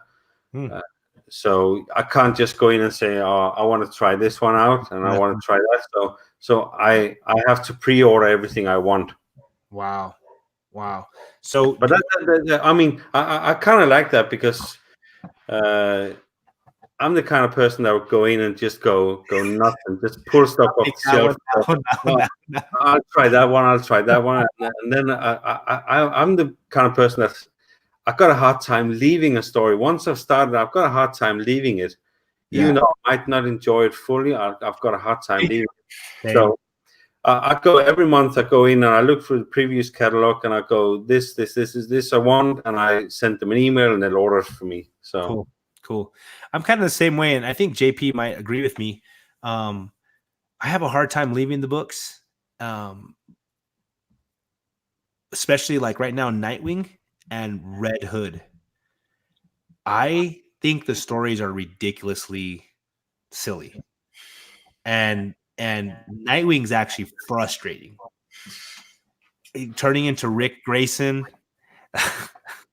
So I can't just go in and say, "Oh, I want to try this one out, and I want to try that." So I have to pre-order everything I want. Wow. So, but I mean, I kind of like that because I'm the kind of person that would go in and just go nuts and just pull stuff off the shelf. I'll try that one. I'll try that one, and then I'm the kind of person that I've got a hard time leaving a story. Once I've started, I've got a hard time leaving it. Even though I might not enjoy it fully, I've got a hard time leaving it. So I go every month. I go in and I look through the previous catalog and I go, this is this I want, and I send them an email and they'll order it for me. So cool. I'm kind of the same way, and I think JP might agree with me. I have a hard time leaving the books, especially like right now, Nightwing and Red Hood. I think the stories are ridiculously silly, and Nightwing's actually frustrating. Turning into Rick Grayson.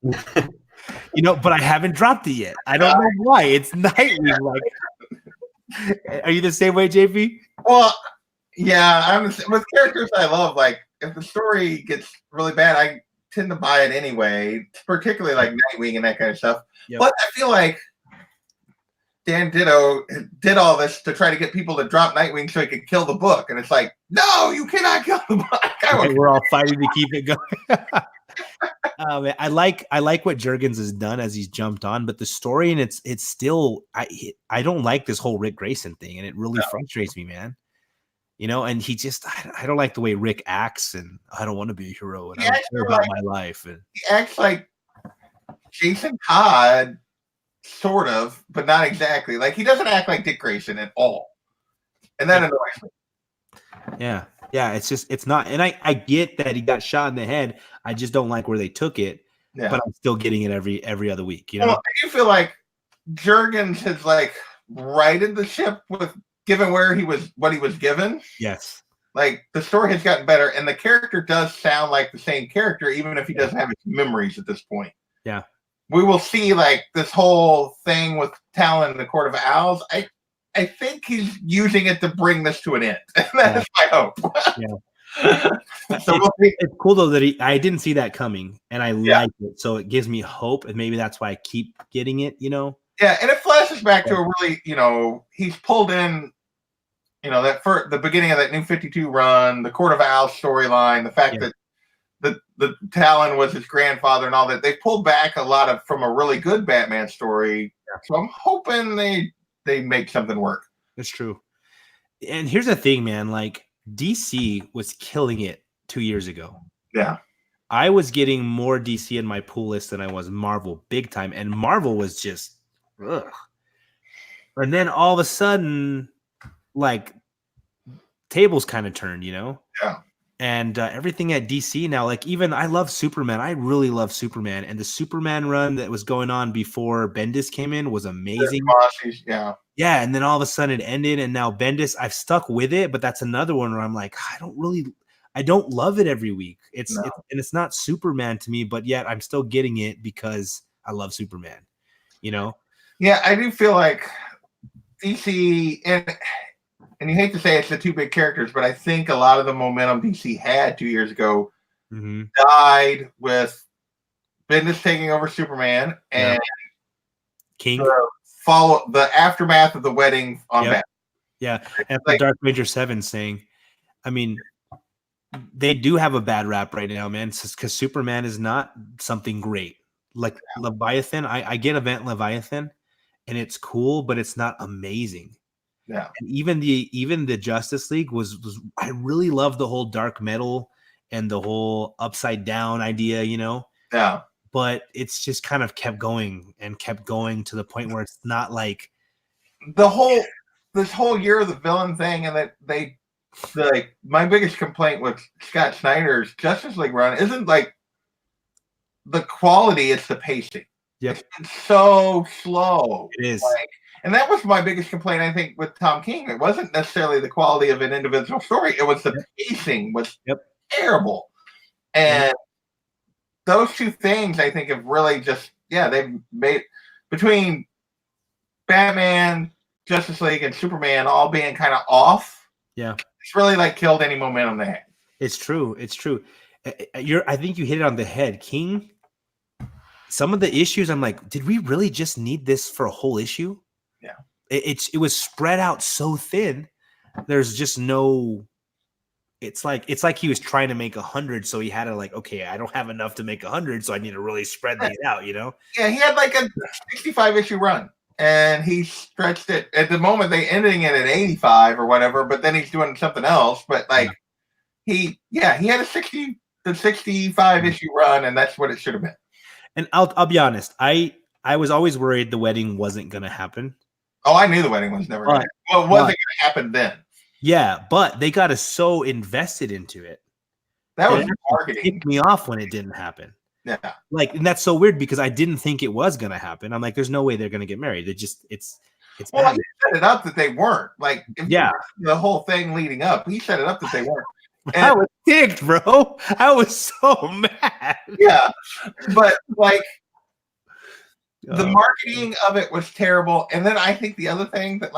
But I haven't dropped it yet. I don't know why. It's Nightwing. Like, are you the same way, JP? Well, yeah, I'm with characters I love. Like, if the story gets really bad, I tend to buy it anyway. Particularly like Nightwing and that kind of stuff. Yep. But I feel like Dan Ditto did all this to try to get people to drop Nightwing so he could kill the book, and it's like, no, you cannot kill the book. We're all fighting to keep it going. Man, I like what Jurgens has done as he's jumped on, but the story and it's still I don't like this whole Rick Grayson thing, and it really frustrates me, man. And he just I don't like the way Rick acts, and I don't want to be a hero, and I don't care about my life. And he acts like Jason Todd, sort of, but not exactly. Like, he doesn't act like Dick Grayson at all, and that annoys me. Yeah, it's not, and I get that he got shot in the head. I just don't like where they took it, but I'm still getting it every other week. Well, I do feel like Jurgens has like righted the ship with given what he was given. Yes, like the story has gotten better, and the character does sound like the same character, even if he doesn't have his memories at this point. Yeah, we will see like this whole thing with Talon in the Court of Owls. I think he's using it to bring this to an end. That is my hope. So we'll see. It's cool though that I didn't see that coming, and I like it, so it gives me hope, and maybe that's why I keep getting it. Yeah, and it flashes back to a really, he's pulled in, that for the beginning of that New 52 run, the Court of Owls storyline, the fact that the Talon was his grandfather and all that. They pulled back a lot from a really good Batman story. Yeah. So I'm hoping they make something work. That's true. And here's the thing, man. Like, DC was killing it 2 years ago. Yeah. I was getting more DC in my pool list than I was Marvel, big time. And Marvel was just, ugh. And then all of a sudden, like, tables kind of turned, Yeah. And everything at DC now, like, even I love Superman. I really love Superman. And the Superman run that was going on before Bendis came in was amazing. Yeah. Yeah. And then all of a sudden it ended. And now Bendis, I've stuck with it. But that's another one where I'm like, I don't love it every week. It's not Superman to me, but yet I'm still getting it because I love Superman, Yeah, I do feel like DC, and you hate to say it's the two big characters, but I think a lot of the momentum DC had 2 years ago died with Bendis taking over Superman and King. The aftermath of the wedding on Batman. Yeah, and like, Dark Ranger 7 saying, I mean, they do have a bad rap right now, man, because Superman is not something great. Like Leviathan, I get Event Leviathan, and it's cool, but it's not amazing. Yeah, and even the Justice League was I really love the whole dark metal and the whole upside down idea, Yeah, but it's just kind of kept going to the point where it's not like this whole year of the villain thing, and that my biggest complaint with Scott Snyder's Justice League run isn't like the quality; it's the pacing. Yep. It's so slow. It is. And that was my biggest complaint, I think, with Tom King. It wasn't necessarily the quality of an individual story. It was the pacing was terrible. And those two things, I think, have really just, they've made, between Batman, Justice League, and Superman all being kind of off. Yeah. It's really like killed any momentum they had. It's true. I think you hit it on the head. King, some of the issues, I'm like, did we really just need this for a whole issue? Yeah, it was spread out so thin. There's just no. It's like he was trying to make 100, so he had to okay, I don't have enough to make 100, so I need to really spread these out. Yeah, he had like a 65 issue run, and he stretched it. At the moment, they ending it at 85 or whatever, but then he's doing something else. But he had a 65 issue run, and that's what it should have been. And I'll be honest, I was always worried the wedding wasn't going to happen. Oh, I knew the wedding was never going to happen. Well, it wasn't going to happen then. Yeah, but they got us so invested into it. That was marketing. It kicked me off when it didn't happen. Yeah. And that's so weird because I didn't think it was going to happen. I'm like, there's no way they're going to get married. It's well, he set it up that they weren't. The whole thing leading up, he set it up that they weren't. And I was ticked, bro. I was so mad. Yeah, but the marketing of it was terrible. And then I think the other thing that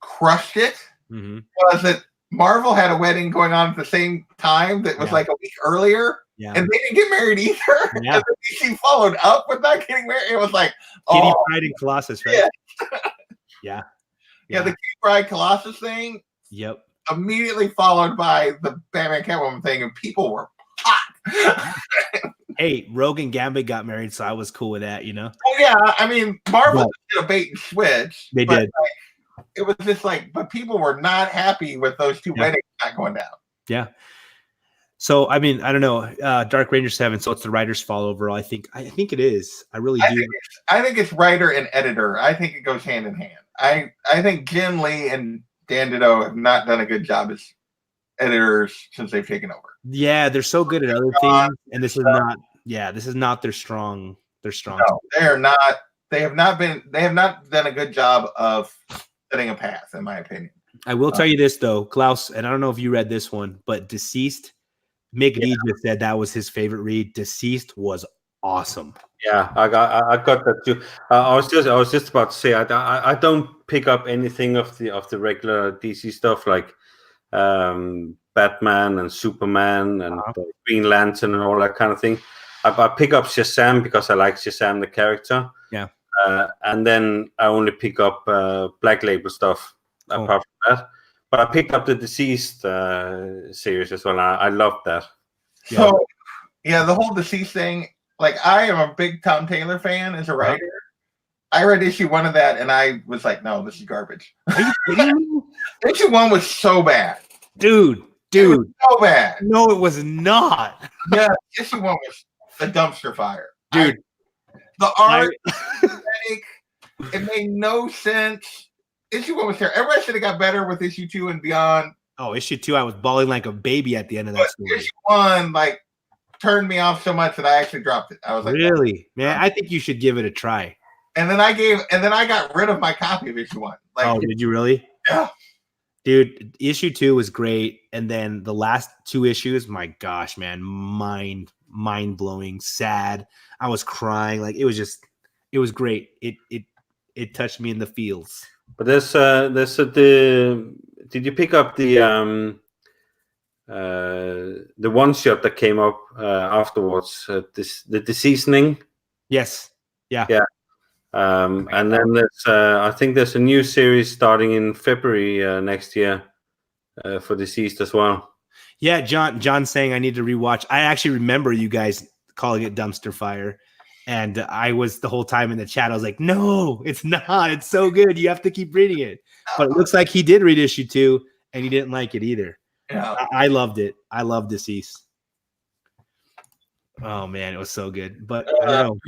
crushed it was that Marvel had a wedding going on at the same time that was like a week earlier, and they didn't get married either. Yeah. And then DC followed up with not getting married. It was like Kitty Pryde and Colossus, right? Yeah. Yeah, the Kitty Pryde Colossus thing. Yep. Immediately followed by the Batman Catwoman thing, and people were hot. Hey, Rogue and Gambit got married, so I was cool with that, Oh yeah, I mean, Marvel did a bait and switch. They did. It was just but people were not happy with those two weddings not going down. Yeah. So I mean, I don't know. Dark Ranger 7. So it's the writer's fault overall. I think it is. I really do. I think it's writer and editor. I think it goes hand in hand. I think Jim Lee and Dan Dido have not done a good job as editors since they've taken over. Yeah, they're so good at other things, and this is not. Yeah, this is not their strong. No, they are not. They have not done a good job of setting a path, in my opinion. I will tell you this though, Klaus, and I don't know if you read this one, but Deceased. Mick D just said that was his favorite read. Deceased was awesome. Yeah, I got that too. I was just about to say I don't pick up anything of the regular DC stuff like Batman and Superman and Green Lantern and all that kind of thing. I pick up Shazam because I like Shazam the character. Yeah. And then I only pick up Black Label stuff apart from that. But I picked up the Deceased series as well. I loved that. So, the whole Deceased thing, like, I am a big Tom Taylor fan as a writer. I read issue 1 of that, and I was like, no, this is garbage. Are you kidding me? Issue 1 was so bad. Dude. It was so bad. No, it was not. Yeah, issue 1 was a dumpster fire. Dude. The art, pathetic. It made no sense. Issue 1 was terrible. Everybody should have got better with issue 2 and beyond. Oh, issue 2, I was bawling like a baby at the end of that story. Issue 1, like, turned me off so much that I actually dropped it. I was like, really? Man, I think you should give it a try. And then I got rid of my copy of issue 1. Like, oh, did you really? Yeah. Dude, issue 2 was great. And then the last 2 issues, my gosh, man, mind blowing, sad. I was crying. Like, it was great. It touched me in the feels. But did you pick up the one shot that came up afterwards? The Seasoning? Yes. Yeah. And then there's I think there's a new series starting in February next year for Deceased as well. Yeah, John's saying I need to rewatch. I actually remember you guys calling it dumpster fire. And I was the whole time in the chat. I was like, no, it's not. It's so good. You have to keep reading it. But it looks like he did read issue 2 and he didn't like it either. Yeah. I loved it. I love Deceased. Oh, man, it was so good. But I don't know.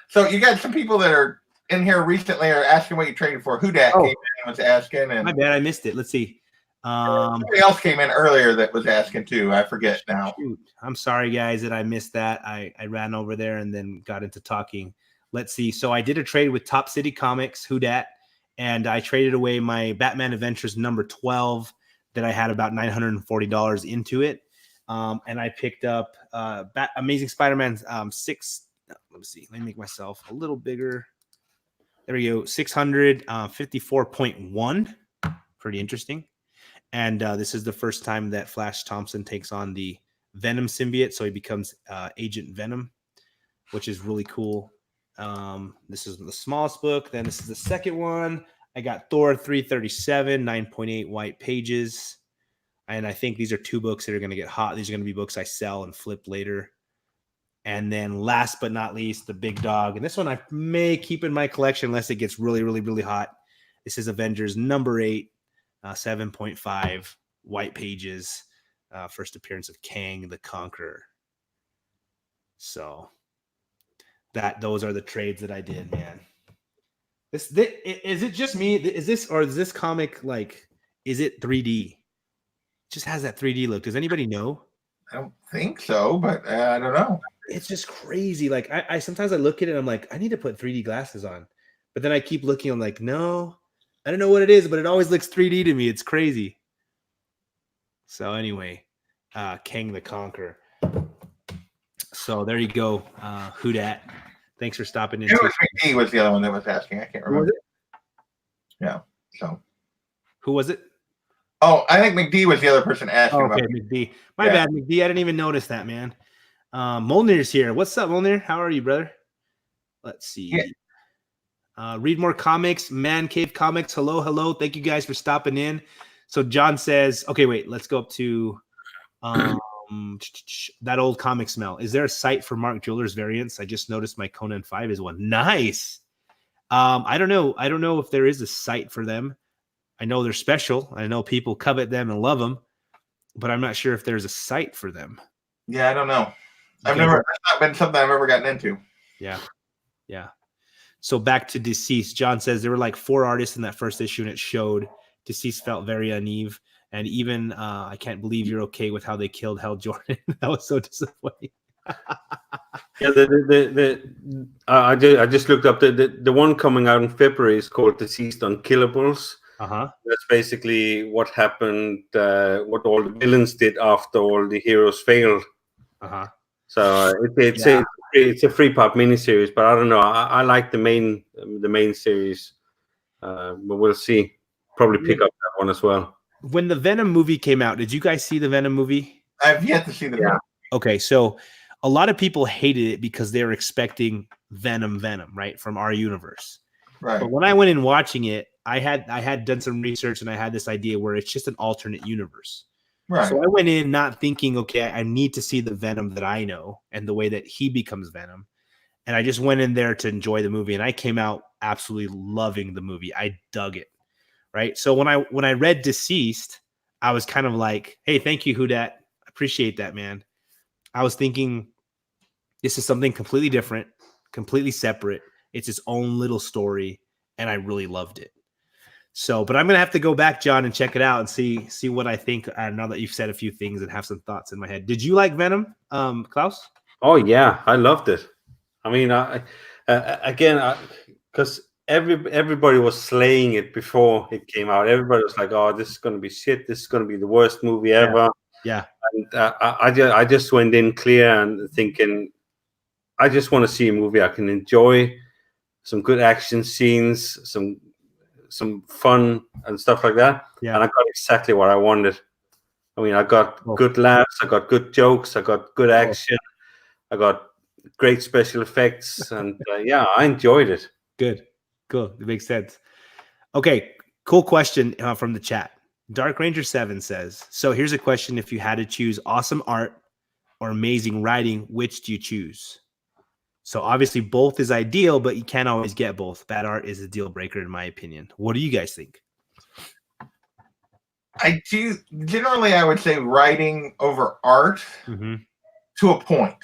So you got some people that are in here recently are asking what you traded for. Who that came in and was asking. And my bad. I missed it. Let's see. somebody else came in earlier that was asking too. I forget now. Shoot. I'm sorry, guys, that I missed that. I ran over there and then got into talking. Let's see. So I did a trade with Top City Comics, Who Dat, and I traded away my Batman Adventures number 12 that I had about $940 into it. And I picked up Amazing Spider-Man 6. Let me see. Let me make myself a little bigger. There we go. 654.1. Pretty interesting. And this is the first time that Flash Thompson takes on the Venom symbiote. So he becomes Agent Venom, which is really cool. This is the smallest book. Then this is the second one. I got Thor 337, 9.8 white pages. And I think these are 2 books that are going to get hot. These are going to be books I sell and flip later. And then last but not least, the big dog. And this one I may keep in my collection unless it gets really, really, really hot. This is Avengers number 8, 7.5 white pages. First appearance of Kang the Conqueror. So those are the trades that I did, man. Is it just me? Is this comic like, is it 3D? It just has that 3D look. Does anybody know? I don't think so, but I don't know. It's just crazy. Like I sometimes I look at it and I'm like, I need to put 3D glasses on. But then I keep looking, I'm like, no, I don't know what it is, but it always looks 3D to me. It's crazy. So anyway, Kang the Conqueror. So there you go. Who Dat? Thanks for stopping in. It was McD was the other one that was asking. I can't remember. Yeah. So who was it? Oh, I think McD was the other person asking okay, about McD. My bad, McD. I didn't even notice that, man. Molnir's here. What's up, Molnir? How are you, brother? Let's see. Yeah. Read more comics. Man Cave Comics. Hello. Thank you guys for stopping in. So John says, okay, wait, let's go up to that old comic smell. Is there a site for Mark Jeweller's variants? I just noticed my Conan 5 is one. Nice. I don't know. I don't know if there is a site for them. I know they're special. I know people covet them and love them, but I'm not sure if there's a site for them. Yeah, I don't know. That's not been something I've ever gotten into. Yeah. So back to Deceased. John says there were like 4 artists in that first issue, and it showed. Deceased felt very uneven, and even I can't believe you're okay with how they killed Hal Jordan. That was so disappointing. Yeah, I just looked up the one coming out in February is called Deceased Unkillables. That's basically what happened, what all the villains did after all the heroes failed. So it's a 3-part miniseries, but I don't know. I like the main series but we'll see. Probably pick up that one as well. When the Venom movie came out, did you guys see the Venom movie? I've yet to see the movie. Okay, so a lot of people hated it because they were expecting Venom, right, from our universe. Right. But when I went in watching it, I had done some research and I had this idea where it's just an alternate universe. Right. So I went in not thinking, okay, I need to see the Venom that I know and the way that he becomes Venom. And I just went in there to enjoy the movie, and I came out absolutely loving the movie. I dug it. Right. So when I read Deceased, I was kind of like, hey, thank you, Hudat. Appreciate that, man. I was thinking this is something completely different, completely separate. It's its own little story, and I really loved it. So, but I'm gonna have to go back, John, and check it out and see what I think. Now that you've said a few things and have some thoughts in my head, did you like Venom, Klaus? Oh yeah, I loved it. I mean, because everybody was slaying it before it came out. Everybody was like, "Oh, this is going to be shit. This is going to be the worst movie ever." Yeah. And I just went in clear and thinking, I just want to see a movie I can enjoy, some good action scenes, some fun and stuff like that. Yeah. And I got exactly what I wanted. I mean, I got good laughs, I got good jokes, I got good action, I got great special effects, and yeah, I enjoyed it. Good. Cool. It makes sense. Okay. Cool question from the chat. Dark Ranger 7 says, so here's a question. If you had to choose awesome art or amazing writing, which do you choose? So obviously both is ideal, but you can't always get both. Bad art is a deal breaker in my opinion. What do you guys think? I do. Generally, I would say writing over art to a point.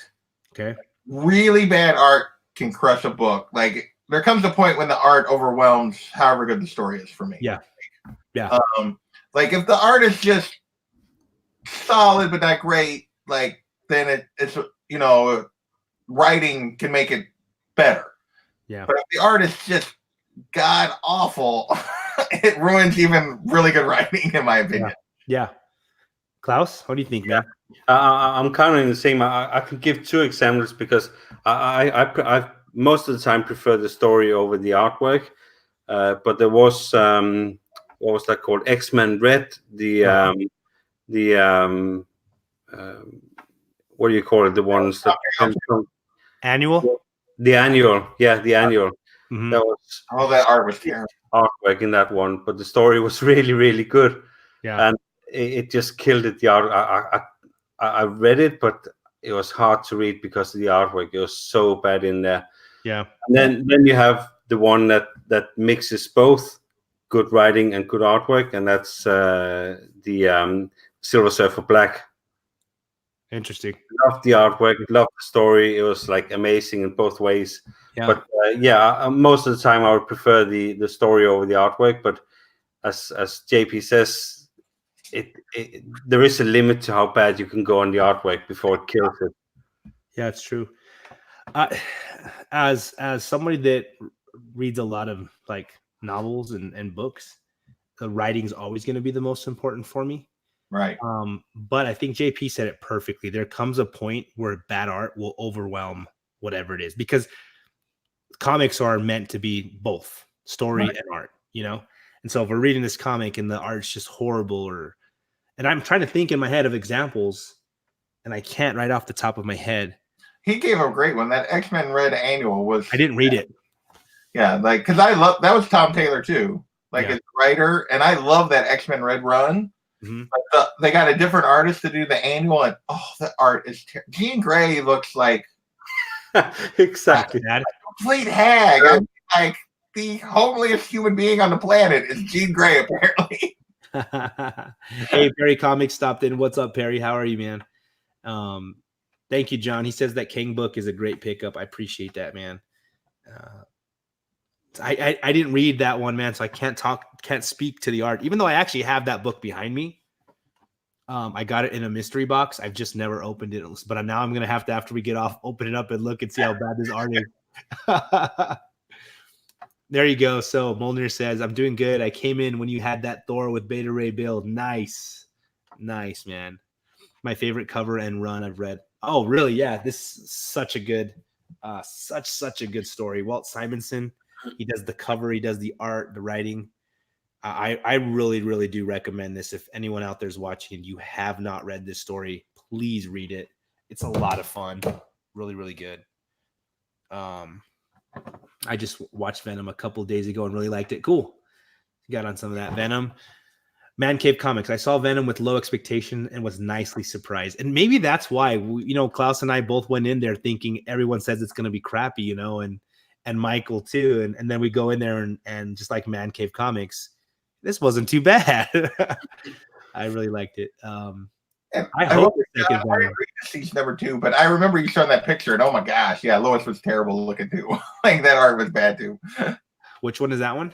Okay. Really bad art can crush a book. Like there comes a point when the art overwhelms however good the story is for me. Yeah. Yeah. Like if the art is just solid but not great, like then it's writing can make it better. Yeah. But if the art is just god awful, it ruins even really good writing, in my opinion. Yeah. Klaus, what do you think, man? I'm kind of in the same. I can give two examples because I most of the time prefer the story over the artwork. But there was what was that called? X-Men Red. What do you call it? The ones that come from Annual. The annual. Yeah, the annual. Mm-hmm. That was all that art was terrible. Artwork in that one, but the story was really, really good. Yeah, and it just killed it. The art. I read it, but it was hard to read because of the artwork. It was so bad in there. Yeah. And then you have the one that mixes both good writing and good artwork, and that's the Silver Surfer Black. Interesting. Loved the artwork, loved the story. It was like amazing in both ways. Yeah. But most of the time I would prefer the story over the artwork. But as JP says, there is a limit to how bad you can go on the artwork before it kills it. Yeah, it's true. As somebody that reads a lot of like novels and books, the writing's always going to be the most important for me. Right. But I think JP said it perfectly. There comes a point where bad art will overwhelm whatever it is, because comics are meant to be both story and art, And so if we're reading this comic and the art's just horrible, and I'm trying to think in my head of examples, and I can't right off the top of my head. He gave a great one. That X-Men Red annual was. I didn't read it. Yeah, like because I love that was Tom Taylor too, like as a writer, and I love that X-Men Red run. Mm-hmm. But they got a different artist to do the annual, and the art is terrible. Jean Grey looks like exactly a complete hag. I mean, like the homeliest human being on the planet is Jean Grey, apparently. Hey, Perry Comics stopped in. What's up, Perry? How are you, man? Thank you, John. He says that King book is a great pickup. I appreciate that, man. I didn't read that one, man, so I can't speak to the art, even though I actually have that book behind me. I got it in a mystery box. I've just never opened it, but now I'm gonna have to, after we get off, open it up and look and see how bad this art is. There you go. So Molnar says, I'm doing good. I came in when you had that Thor with Beta Ray Bill. Nice, man. My favorite cover and run I've read. Oh, really? Yeah, this is such a good, such a good story. Walt Simonson. He does the cover. He does the art, the writing. I really, really do recommend this. If anyone out there is watching and you have not read this story, please read it. It's a lot of fun. Really, really good. I just watched Venom a couple of days ago and really liked it. Cool. Got on some of that. Venom. Man Cave Comics. I saw Venom with low expectation and was nicely surprised. And maybe that's why, Klaus and I both went in there thinking everyone says it's going to be crappy, and Michael too. And then we go in there and just like Man Cave Comics, this wasn't too bad. I really liked it. I hope the second I didn't read Deceased number 2, but I remember you showing that picture, and oh my gosh, yeah, Lois was terrible looking too. Like that art was bad too. Which one is that one?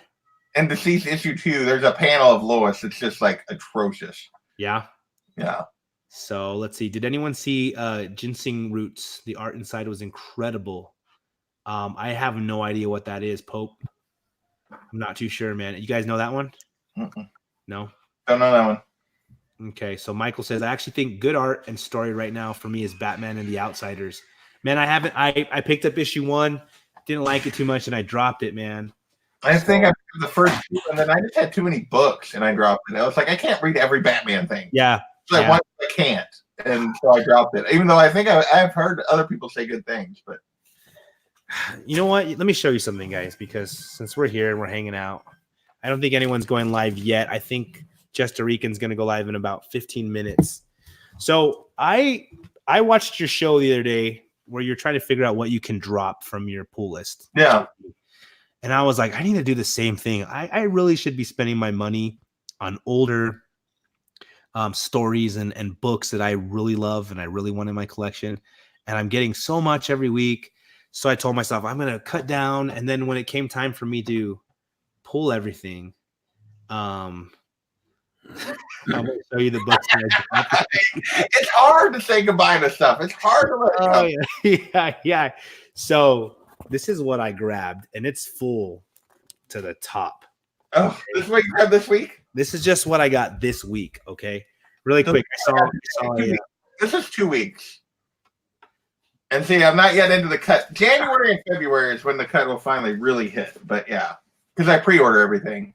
And Deceased issue 2, there's a panel of Lois. It's just like atrocious. Yeah. Yeah. So let's see. Did anyone see Ginseng Roots? The art inside was incredible. I have no idea what that is, Pope. I'm not too sure, man. You guys know that one? No? Don't know that one. Okay, so Michael says, I actually think good art and story right now for me is Batman and the Outsiders. Man, I picked up issue 1, didn't like it too much, and I dropped it, man. I think I picked the first 2, and then I just had too many books, and I dropped it. I was like, I can't read every Batman thing. Yeah. So I can't, and so I dropped it. Even though I think I've heard other people say good things, but you know what? Let me show you something, guys, because since we're here and we're hanging out, I don't think anyone's going live yet. I think Jester Rican's going to go live in about 15 minutes. So I watched your show the other day where you're trying to figure out what you can drop from your pool list. Yeah. And I was like, I need to do the same thing. I really should be spending my money on older stories and books that I really love and I really want in my collection. And I'm getting so much every week. So I told myself I'm going to cut down. And then when it came time for me to pull everything, I'm going to show you the books. It's hard to say goodbye to stuff. It's hard to let it go. Yeah. So this is what I grabbed, and it's full to the top. Oh, this is what you grabbed this week? This is just what I got this week, okay? Really quick. I saw this is 2 weeks. And see, I'm not yet into the cut. January and February is when the cut will finally really hit. But yeah, because I pre-order everything.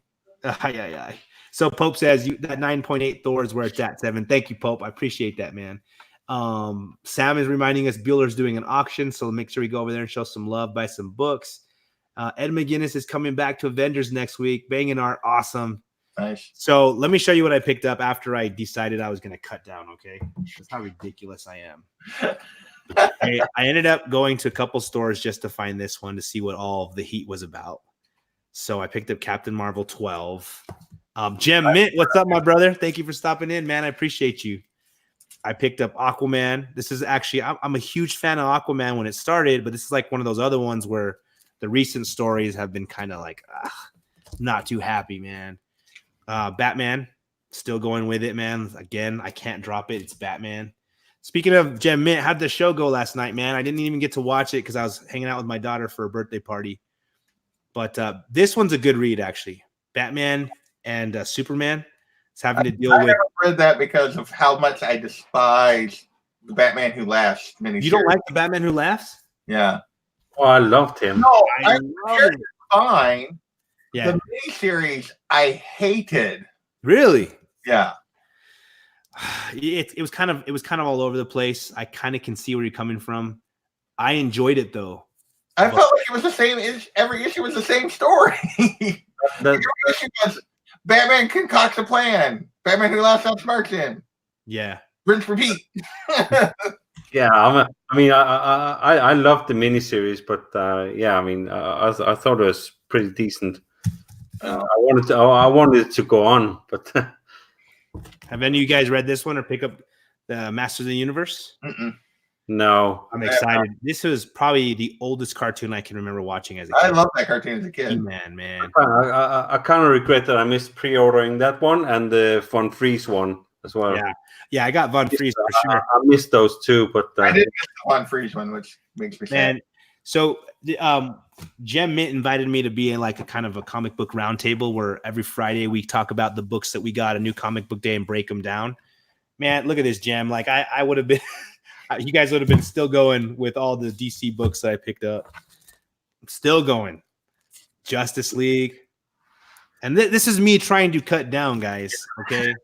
So Pope says that 9.8 Thor is where it's at 7. Thank you, Pope. I appreciate that, man. Sam is reminding us Bueller's doing an auction, so make sure we go over there and show some love, buy some books. Ed McGuinness is coming back to Avengers next week. Banging art, awesome. Nice. So let me show you what I picked up after I decided I was going to cut down, okay? That's how ridiculous I am. I ended up going to a couple stores just to find this one to see what all of the heat was about. So I picked up Captain Marvel 12. Jim Mint, what's up, my brother? Thank you for stopping in, man. I appreciate you. I picked up Aquaman. This is actually, I'm a huge fan of Aquaman when it started, but this is like one of those other ones where the recent stories have been kind of like, not too happy, man. Batman, still going with it, man. Again, I can't drop it. It's Batman. Speaking of Gem Mint, how'd the show go last night, man? I didn't even get to watch it because I was hanging out with my daughter for a birthday party. But this one's a good read, actually. Batman and Superman. It's having to deal with. I never read that because of how much I despise the Batman Who Laughs miniseries. You don't like the Batman Who Laughs? Yeah. Oh, I loved him. No, I love it. Fine. Yeah. The miniseries I hated. Really? Yeah. It was kind of all over the place. I kind of can see where you're coming from. I enjoyed it though. I felt like it was the same. Every issue was the same story. Every issue was Batman concocts a plan. Batman Who Laughs outsmarts him. Yeah. Rinse, repeat. Yeah, I loved the miniseries, but yeah, I mean, I thought it was pretty decent. I wanted it to go on, but have any of you guys read this one or pick up the Masters of the Universe? No. I'm excited. This was probably the oldest cartoon I can remember watching as a kid. I love that cartoon as a kid. Man. I kind of regret that I missed pre-ordering that one and the Von Fries one as well. Yeah, I got Von Fries for sure. I missed those two, but I did miss the Von Fries one, which makes me sad. And so Gem Mint invited me to be in like a kind of a comic book roundtable where every Friday we talk about the books that we got a new comic book day and break them down. Man, look at this, Gem. Like I would have been, you guys would have been still going with all the DC books that I picked up. I'm still going. Justice League. And this is me trying to cut down, guys. Okay.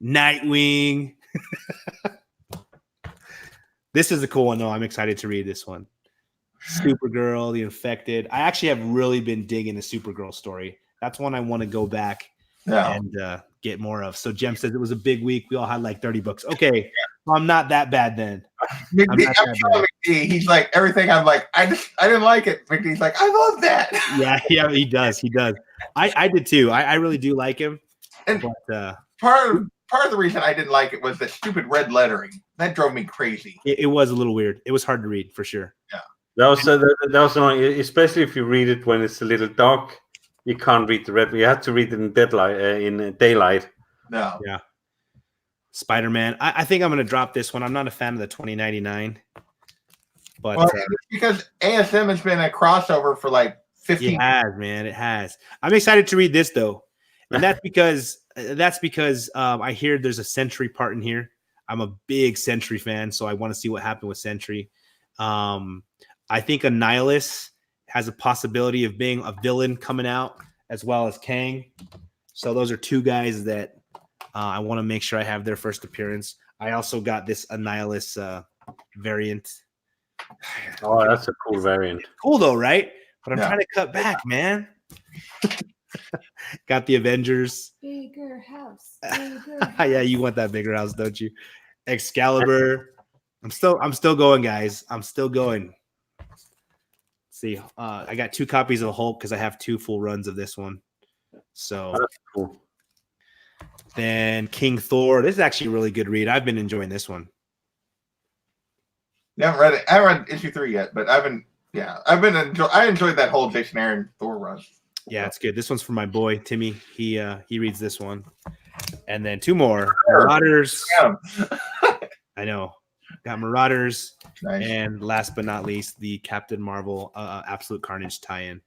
Nightwing. This is a cool one, though. I'm excited to read this one. Supergirl, The Infected. I actually have really been digging the Supergirl story. That's one I want to go back and get more of. So Jem says it was a big week. We all had like 30 books. Okay. Well, I'm not that bad then. He's like everything. I'm like, I didn't like it. McDee's like, I love that. Yeah, he does. I did too. I really do like him. And but part of the reason I didn't like it was the stupid red lettering. That drove me crazy. It was a little weird. It was hard to read for sure. Yeah. That was annoying, especially if you read it when it's a little dark. You can't read the red. You have to read it in daylight. No. Yeah. Spider-Man. I think I'm going to drop this one. I'm not a fan of the 2099. But because ASM has been a crossover for like 15 It has, man. It has. I'm excited to read this though. And that's because I hear there's a Sentry part in here. I'm a big Sentry fan, so I want to see what happened with Sentry. I think Annihilus has a possibility of being a villain coming out, as well as Kang. So those are two guys that I want to make sure I have their first appearance. I also got this Annihilus variant. Oh, that's a cool variant. Cool though, right? But I'm trying to cut back, man. Got the Avengers. Bigger house. Bigger house. Yeah, you want that bigger house, don't you? Excalibur. I'm still going, guys. I'm still going. Let's see. I got 2 copies of Hulk because I have 2 full runs of this one. So that's cool. Then King Thor. This is actually a really good read. I've been enjoying this one. I haven't read it. I haven't read issue 3 yet, but I enjoyed that whole Jason Aaron Thor run. Yeah, it's good. This one's for my boy Timmy. He reads this one, and then 2 more Marauders. I know, got Marauders, nice. And last but not least, the Captain Marvel Absolute Carnage tie-in.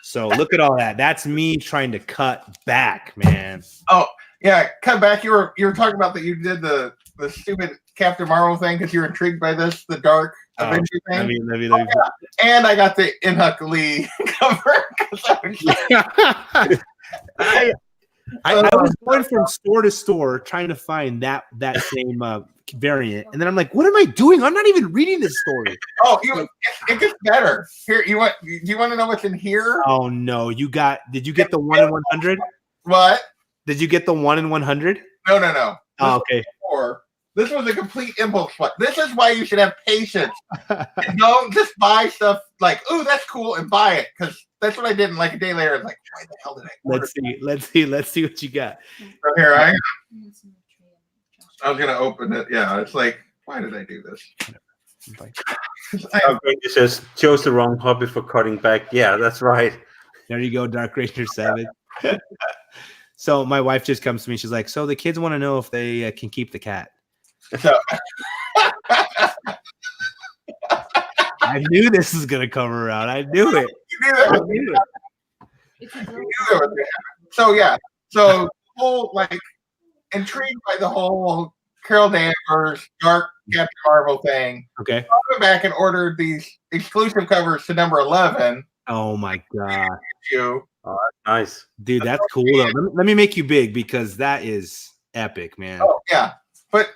So look at all that. That's me trying to cut back, man. Oh yeah, cut back. You were talking about that you did the stupid Captain Marvel thing because you're intrigued by this, the dark Avenger thing. Let me. And I got the Inhuck Lee cover. I was going from store to store trying to find that same variant, and then I'm like, "What am I doing? I'm not even reading this story." Oh, it gets better. Here, do you want to know what's in here? Oh no, did you get the 1 in 100? What? Did you get the 1 in 100? No. Oh, okay. This was a complete impulse buy. This is why you should have patience. Don't just buy stuff like, "Oh, that's cool," and buy it, because that's what I did. And like a day later, I was like, "Why the hell did I order Let's see what you got. So here, I was gonna open it. Yeah, it's like, why did I do this? It says chose the wrong hobby for cutting back. Yeah, that's right. There you go, Dark Ranger 7. So my wife just comes to me. She's like, "So the kids want to know if they can keep the cat." So I knew this was gonna come around. I knew it. you knew that. So yeah, so whole like intrigued by the whole Carol Danvers Dark Captain Marvel thing. Okay. So I went back and ordered these exclusive covers to number 11. Oh my god. You. Oh, nice, dude. That's cool. Though. Let me make you big because that is epic, man. Oh yeah, but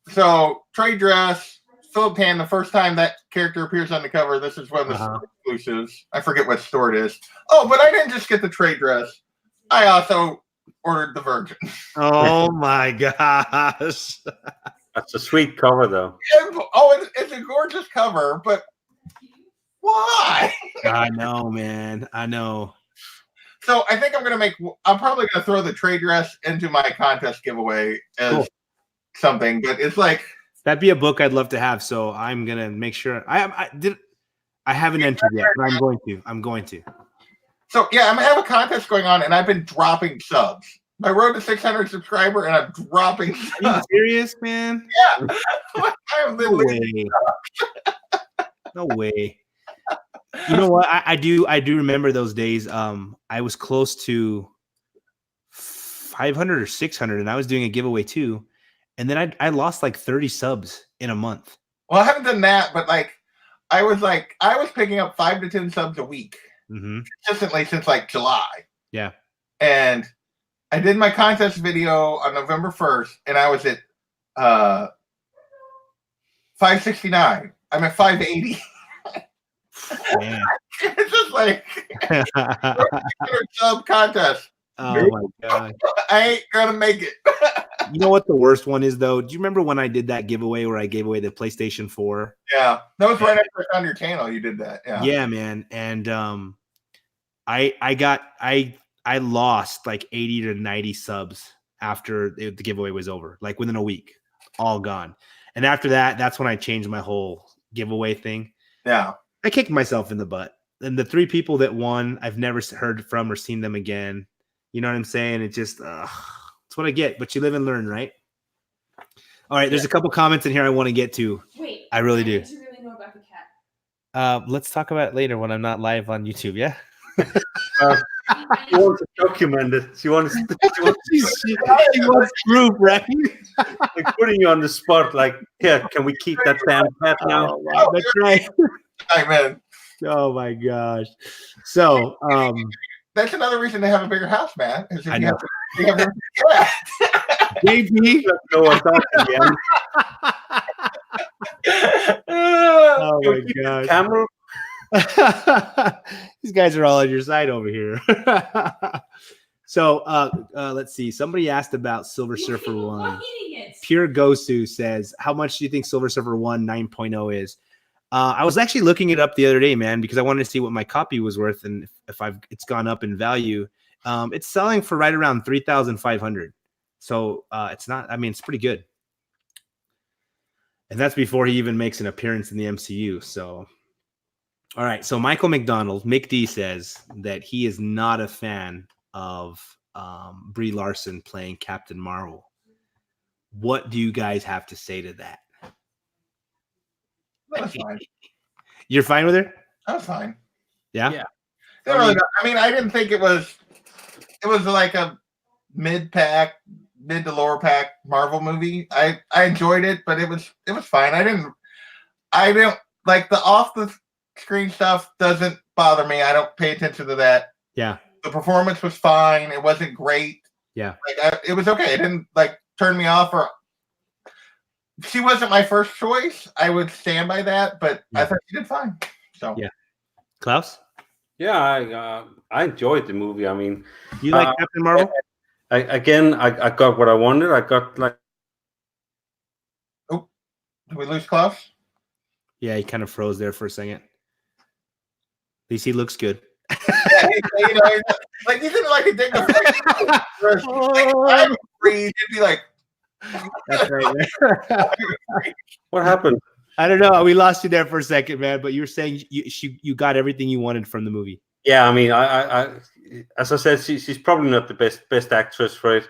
so trade dress. Philip Tan, the first time that character appears on the cover, this is one of the exclusives. I forget what store it is. Oh, but I didn't just get the trade dress. I also ordered the Virgin. Oh my gosh. That's a sweet cover, though. It's a gorgeous cover, but why? I know, man. I know. So I think I'm probably going to throw the trade dress into my contest giveaway as something, but it's like, that'd be a book I'd love to have. So I'm gonna make sure I haven't entered yet, but I'm going to. So yeah, I'm gonna have a contest going on, and I've been dropping subs. I wrote a 600 subscriber, and I'm dropping subs. Are you serious, man? Yeah. I'm literally No way. You know what? I do remember those days. I was close to 500 or 600, and I was doing a giveaway too. And then I lost like 30 subs in a month. Well, I haven't done that, but I was picking up 5 to 10 subs a week. consistently since like July. Yeah. And I did my contest video on November 1st, and I was at 569. I'm at 580. Man. It's just like sub contest. Oh my god. I ain't gonna make it. You know what the worst one is though? Do you remember when I did that giveaway where I gave away the PlayStation 4? Yeah, that was right after I found your channel. You did that. Yeah. Yeah, man. And I lost like 80 to 90 subs after the giveaway was over, like within a week, all gone. And after that, that's when I changed my whole giveaway thing. Yeah. I kicked myself in the butt. And the 3 people that won, I've never heard from or seen them again. You know what I'm saying? It just, it's what I get. But you live and learn, right? All right. There's a couple comments in here I want to get to. Wait. I really do. What do you really know about the cat? Let's talk about it later when I'm not live on YouTube. Yeah. She wants to document it. She wants proof, right? like putting you on the spot. Like, yeah, can we keep that damn cat now? Oh, wow, that's right. Hi, man. Oh my gosh. So, That's another reason to have a bigger house, man. Is if I you know. have yeah. JP. Let's go on that again. Oh Can we my keep the gosh. camera? These guys are all on your side over here. So let's see. Somebody asked about Silver Surfer 1. Pure Gosu says, how much do you think Silver Surfer 1 9.0 is? I was actually looking it up the other day, man, because I wanted to see what my copy was worth and if it's gone up in value. It's selling for right around 3,500. So it's not, I mean, it's pretty good. And that's before he even makes an appearance in the MCU. So, all right. So Michael McDonald, Mick D, says that he is not a fan of Brie Larson playing Captain Marvel. What do you guys have to say to that? That's fine. You're fine with her? That's fine. Yeah. Yeah. I mean, I didn't think it was like a mid to lower pack Marvel movie. I enjoyed it, but it was fine. I didn't like the off the screen stuff doesn't bother me. I don't pay attention to that. Yeah. The performance was fine. It wasn't great. Yeah. Like it was okay. It didn't like turn me off or she wasn't my first choice. I would stand by that, but I thought she did fine. So yeah. Klaus? Yeah, I enjoyed the movie. I mean, You like Captain Marvel? I got what I wanted. I got like. Oh, did we lose Klaus? Yeah, he kind of froze there for a second. At least he looks good. Yeah, you know, like he didn't like a dignified. I would breathe. It'd be like. That's right. What happened? I don't know. We lost you there for a second, man. But you were saying you got everything you wanted from the movie. Yeah, I mean, I as I said, she's probably not the best actress for it.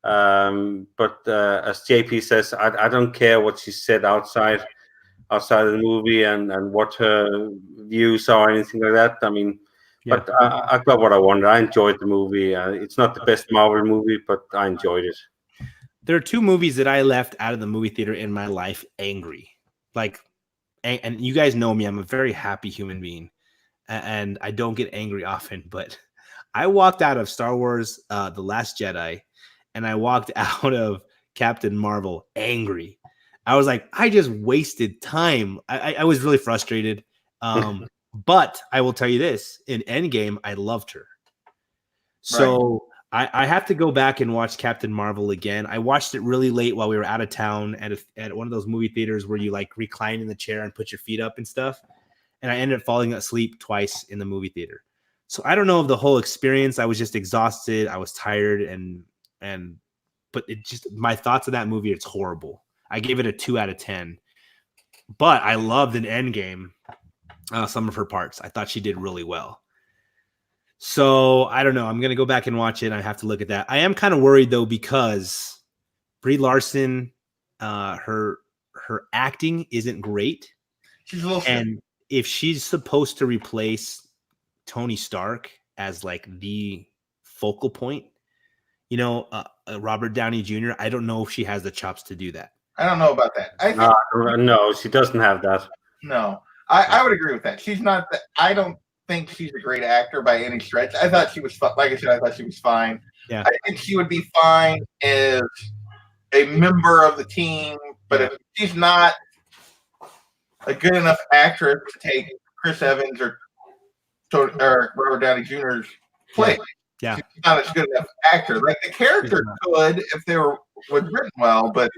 But as JP says, I don't care what she said outside of the movie and what her views are or anything like that. I mean, Yeah. but I got what I wanted. I enjoyed the movie. It's not the best Marvel movie, but I enjoyed it. There are 2 movies that I left out of the movie theater in my life angry. Like, and you guys know me, I'm a very happy human being. And I don't get angry often, but I walked out of Star Wars, The Last Jedi, and I walked out of Captain Marvel angry. I was like, I just wasted time. I was really frustrated. But I will tell you this, in Endgame, I loved her. So I have to go back and watch Captain Marvel again. I watched it really late while we were out of town at one of those movie theaters where you like recline in the chair and put your feet up and stuff. And I ended up falling asleep twice in the movie theater. So I don't know of the whole experience. I was just exhausted. I was tired but it just, my thoughts of that movie, it's horrible. I gave it a 2 out of 10, but I loved an Endgame. Some of her parts. I thought she did really well. So I don't know. I'm going to go back and watch it. I have to look at that. I am kind of worried though, because Brie Larson, her acting isn't great. She's a little And if she's supposed to replace Tony Stark as like the focal point, you know, Robert Downey Jr., I don't know if she has the chops to do that. I don't know about that. I think No, she doesn't have that. no. I would agree with that. She's not that. I don't think she's a great actor by any stretch. I thought she was like I said, I thought she was fine. Yeah. I think she would be fine as a member of the team, but if she's not a good enough actress to take Chris Evans or Robert Downey Jr.'s place. Yeah. She's not a good enough actor. Like the character could if they was written well, but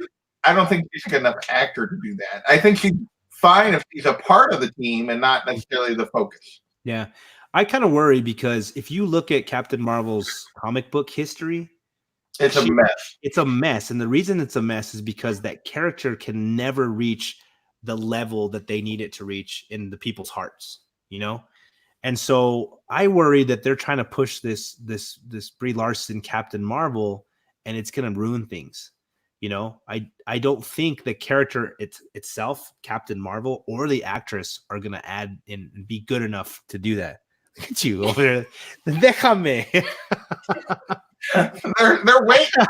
I don't think she's a good enough actor to do that. I think she's fine if she's a part of the team and not necessarily the focus. Yeah. I kind of worry because if you look at Captain Marvel's comic book history, it's a mess. It's a mess. And the reason it's a mess is because that character can never reach the level that they need it to reach in the people's hearts, you know? And so I worry that they're trying to push this Brie Larson Captain Marvel, and it's going to ruin things. You know, I don't think the character itself, Captain Marvel, or the actress are going to add and be good enough to do that. Look at you over there. Déjame. They're waiting.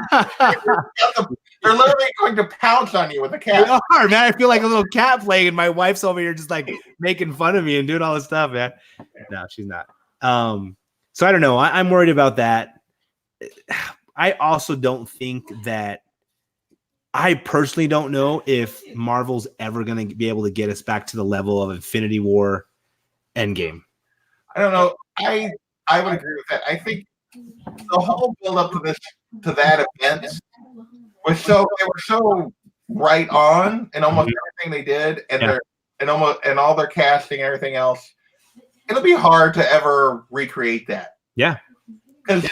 They're literally going to pounce on you with a cat. They are, man. I feel like a little cat playing, and my wife's over here just like making fun of me and doing all this stuff, man. No, she's not. So I don't know. I'm worried about that. I also don't think that. I personally don't know if Marvel's ever going to be able to get us back to the level of Infinity War Endgame. I don't know. I would agree with that. I think the whole build up to that event was they were so right on in almost everything they did, and all their casting and everything else. It'll be hard to ever recreate that. Yeah. Because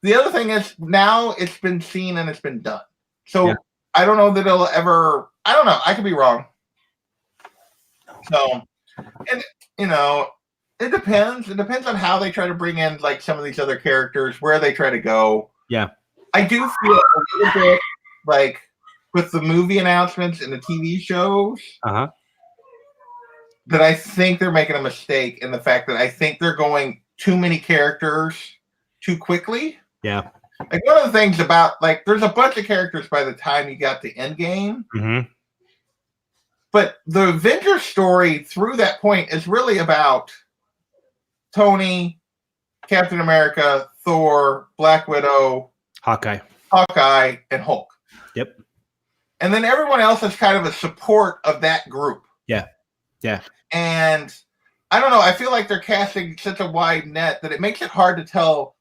the other thing is now it's been seen and it's been done. So I don't know that it'll ever. I don't know. I could be wrong. So, and you know, it depends. It depends on how they try to bring in like some of these other characters, where they try to go. Yeah. I do feel a little bit like with the movie announcements and the TV shows that I think they're making a mistake in the fact that I think they're going too many characters too quickly. Yeah. Like one of the things about like there's a bunch of characters by the time you got to Endgame. Mm-hmm. But the Avengers story through that point is really about Tony, Captain America, Thor, Black Widow, Hawkeye, and Hulk. Yep. And then everyone else is kind of a support of that group. Yeah. Yeah. And I don't know. I feel like they're casting such a wide net that it makes it hard to tell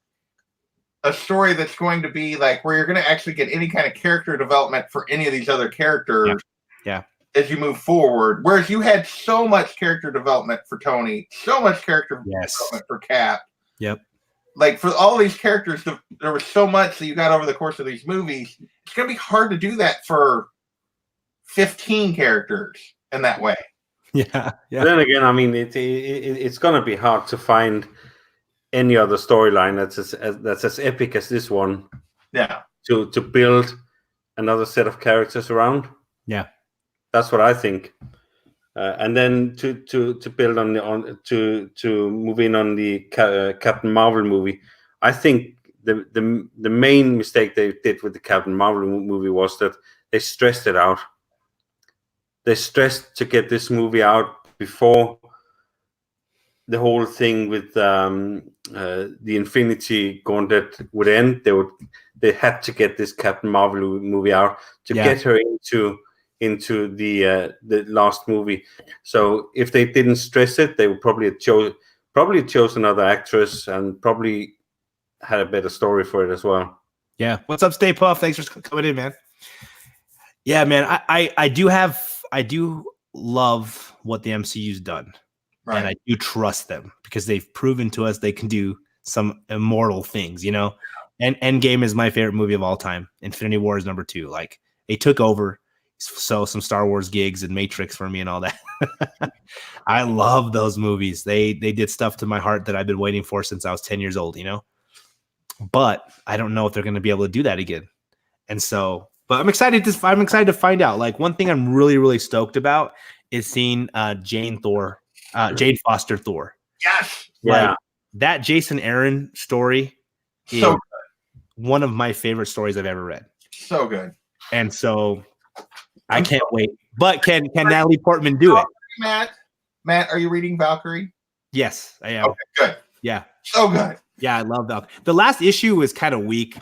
a story that's going to be like where you're going to actually get any kind of character development for any of these other characters. Yeah. As you move forward, whereas you had so much character development for Tony, so much character development for Cap. Yep. Like for all these characters, there was so much that you got over the course of these movies. It's going to be hard to do that for 15 characters in that way. Yeah. But then again, I mean, it's going to be hard to find any other storyline that's as epic as this one. Yeah. To build another set of characters around. Yeah. That's what I think. And then to build to move in on the Captain Marvel movie, I think the main mistake they did with the Captain Marvel movie was that they stressed it out. They stressed to get this movie out before the whole thing with the Infinity Gauntlet would end. They had to get this Captain Marvel movie out to get her into the last movie. So if they didn't stress it, they would probably chose another actress and probably had a better story for it as well. Yeah. What's up, Stay Puff? Thanks for coming in, man. Yeah, man. I do love what the MCU's done. Right. And I do trust them because they've proven to us they can do some immortal things, you know? And Endgame is my favorite movie of all time. Infinity War is number 2. Like they took over. So some Star Wars gigs and Matrix for me and all that. I love those movies. They did stuff to my heart that I've been waiting for since I was 10 years old, you know? But I don't know if they're going to be able to do that again. And so, but I'm excited to find out. Like one thing I'm really, really stoked about is seeing Jane Foster Thor. Yes. Like, that Jason Aaron story is so one of my favorite stories I've ever read. So good. And so I can't wait. But can Natalie Portman do it? Matt, are you reading Valkyrie? Yes, I am. Okay, good. Yeah. So good. Yeah, I love that. The last issue was kind of weak.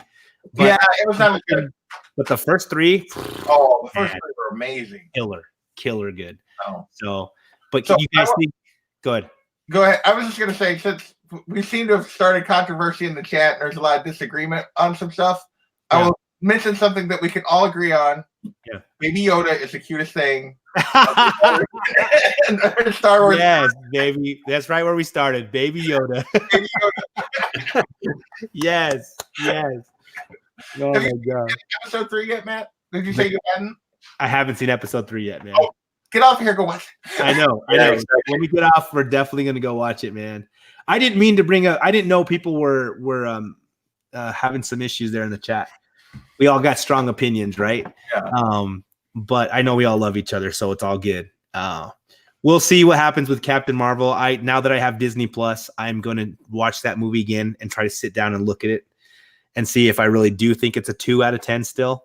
But, Yeah, it was not as good. But the first 3, oh, the first 3 were amazing. Killer good. Oh. So, but So you guys think, good. Go ahead. I was just going to say, since we seem to have started controversy in the chat, and there's a lot of disagreement on some stuff, I will mention something that we can all agree on. Yeah. Baby Yoda is the cutest thing. Star Wars. Yes, baby. That's right where we started. Baby Yoda. Baby Yoda. Yes. Oh my god. Episode 3 yet, Matt? Did you say you hadn't? I haven't seen episode 3 yet, man. Oh, get off here, go watch it. I know. Exactly. When we get off, we're definitely gonna go watch it, man. I didn't mean to bring up. I didn't know people were having some issues there in the chat. We all got strong opinions, right? Yeah. But I know we all love each other, so it's all good. We'll see what happens with Captain Marvel. Now that I have Disney Plus, I'm going to watch that movie again and try to sit down and look at it and see if I really do think it's a 2 out of 10 still.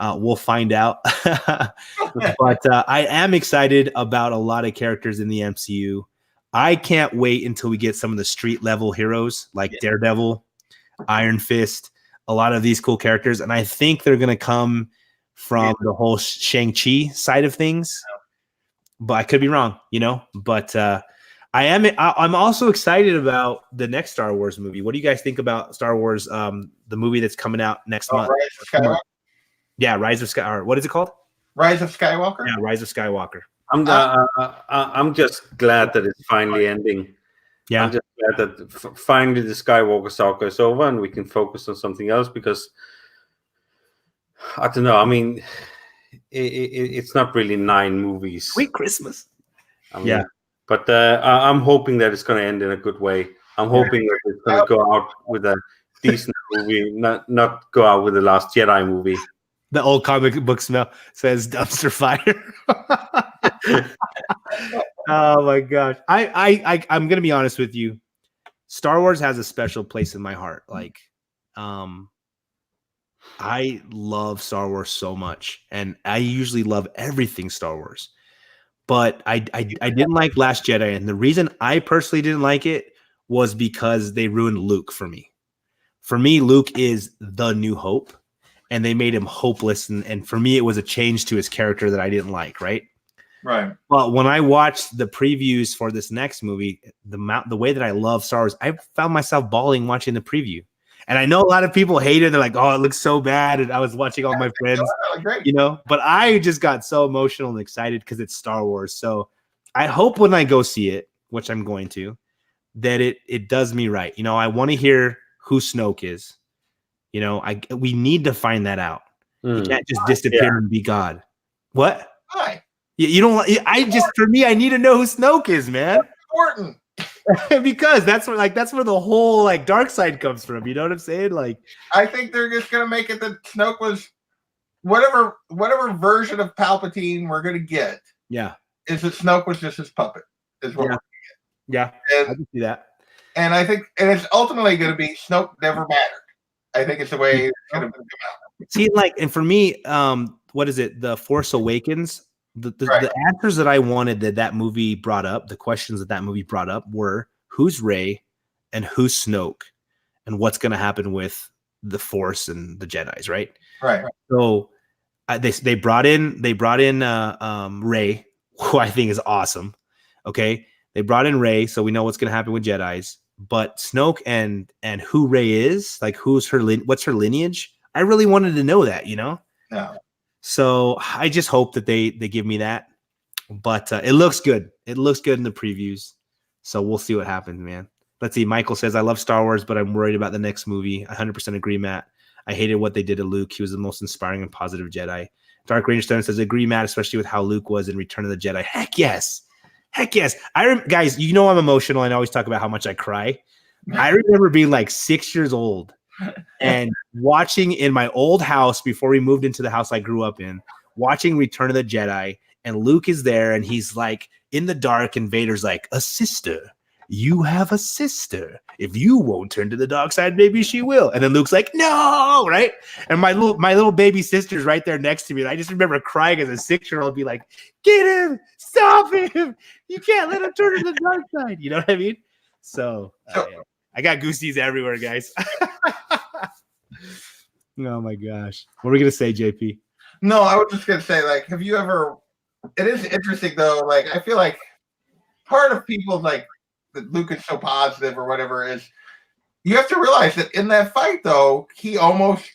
We'll find out. But I am excited about a lot of characters in the MCU. I can't wait until we get some of the street level heroes like Daredevil, Iron Fist, a lot of these cool characters. And I think they're going to come from the whole Shang-Chi side of things. But I could be wrong, But I'm also excited about the next Star Wars movie. What do you guys think about Star Wars, the movie that's coming out next month? Yeah, Rise of Sky. Or what is it called? Rise of Skywalker. Yeah, Rise of Skywalker. I'm just glad that it's finally ending. Yeah, I'm just glad that finally the Skywalker saga is over and we can focus on something else, because I don't know. I mean, it's not really 9 movies. Sweet Christmas. But I'm hoping that it's going to end in a good way. I'm hoping that it's going to go out with a decent movie, not go out with the Last Jedi movie. The old comic book smell says dumpster fire. Oh my gosh. I'm gonna be honest with you. Star Wars has a special place in my heart. Like, I love Star Wars so much, and I usually love everything Star Wars. But I didn't like Last Jedi, and the reason I personally didn't like it was because they ruined Luke for me. For me, Luke is the New Hope, and they made him hopeless, and for me, it was a change to his character that I didn't like, right? Right. But when I watched the previews for this next movie, the way that I love Star Wars, I found myself bawling watching the preview. And I know a lot of people hate it. They're like, "Oh, it looks so bad." And I was watching all my friends, but I just got so emotional and excited because it's Star Wars. So I hope when I go see it, which I'm going to, that it does me right. I want to hear who Snoke is. We need to find that out. You can't just disappear and be God. What? Why? You don't. For me, I need to know who Snoke is, man. That's important. Because that's where the whole dark side comes from. You know what I'm saying? Like, I think they're just gonna make it that Snoke was whatever version of Palpatine we're gonna get. Yeah, is that Snoke was just his puppet? Is what we're gonna get. Yeah, I can see that. And I think, it's ultimately gonna be Snoke never mattered. I think it's the way it's gonna come out. See, and for me, what is it? The Force Awakens. The answers that I wanted that movie brought up, the questions that movie brought up were who's Rey and who's Snoke and what's going to happen with the Force and the Jedis, right? Right. So they brought in Rey, who I think is awesome. Okay, they brought in Rey, so we know what's going to happen with Jedis. But Snoke and who Rey is, like what's her lineage? I really wanted to know that, No. So I just hope that they give me that. But it looks good. It looks good in the previews. So we'll see what happens, man. Let's see. Michael says, I love Star Wars, but I'm worried about the next movie. 100% agree, Matt. I hated what they did to Luke. He was the most inspiring and positive Jedi. Dark Ranger Stone says, agree, Matt, especially with how Luke was in Return of the Jedi. Heck yes. Heck yes. Guys, I'm emotional. And I always talk about how much I cry. I remember being like 6 years old and watching in my old house before we moved into the house I grew up in, watching Return of the Jedi, and Luke is there and he's like in the dark and Vader's like, a sister. You have a sister. If you won't turn to the dark side, maybe she will. And then Luke's like, no, right? And my little baby sister's right there next to me. And I just remember crying as a 6-year-old, be like, get him, stop him. You can't let him turn to the dark side. You know what I mean? So yeah. I got goosies everywhere, guys. Oh my gosh. What are we gonna say, JP? No, I was just gonna say, like, have you ever? It is interesting though. Like, I feel like part of people like that Luke is so positive or whatever is you have to realize that in that fight though he almost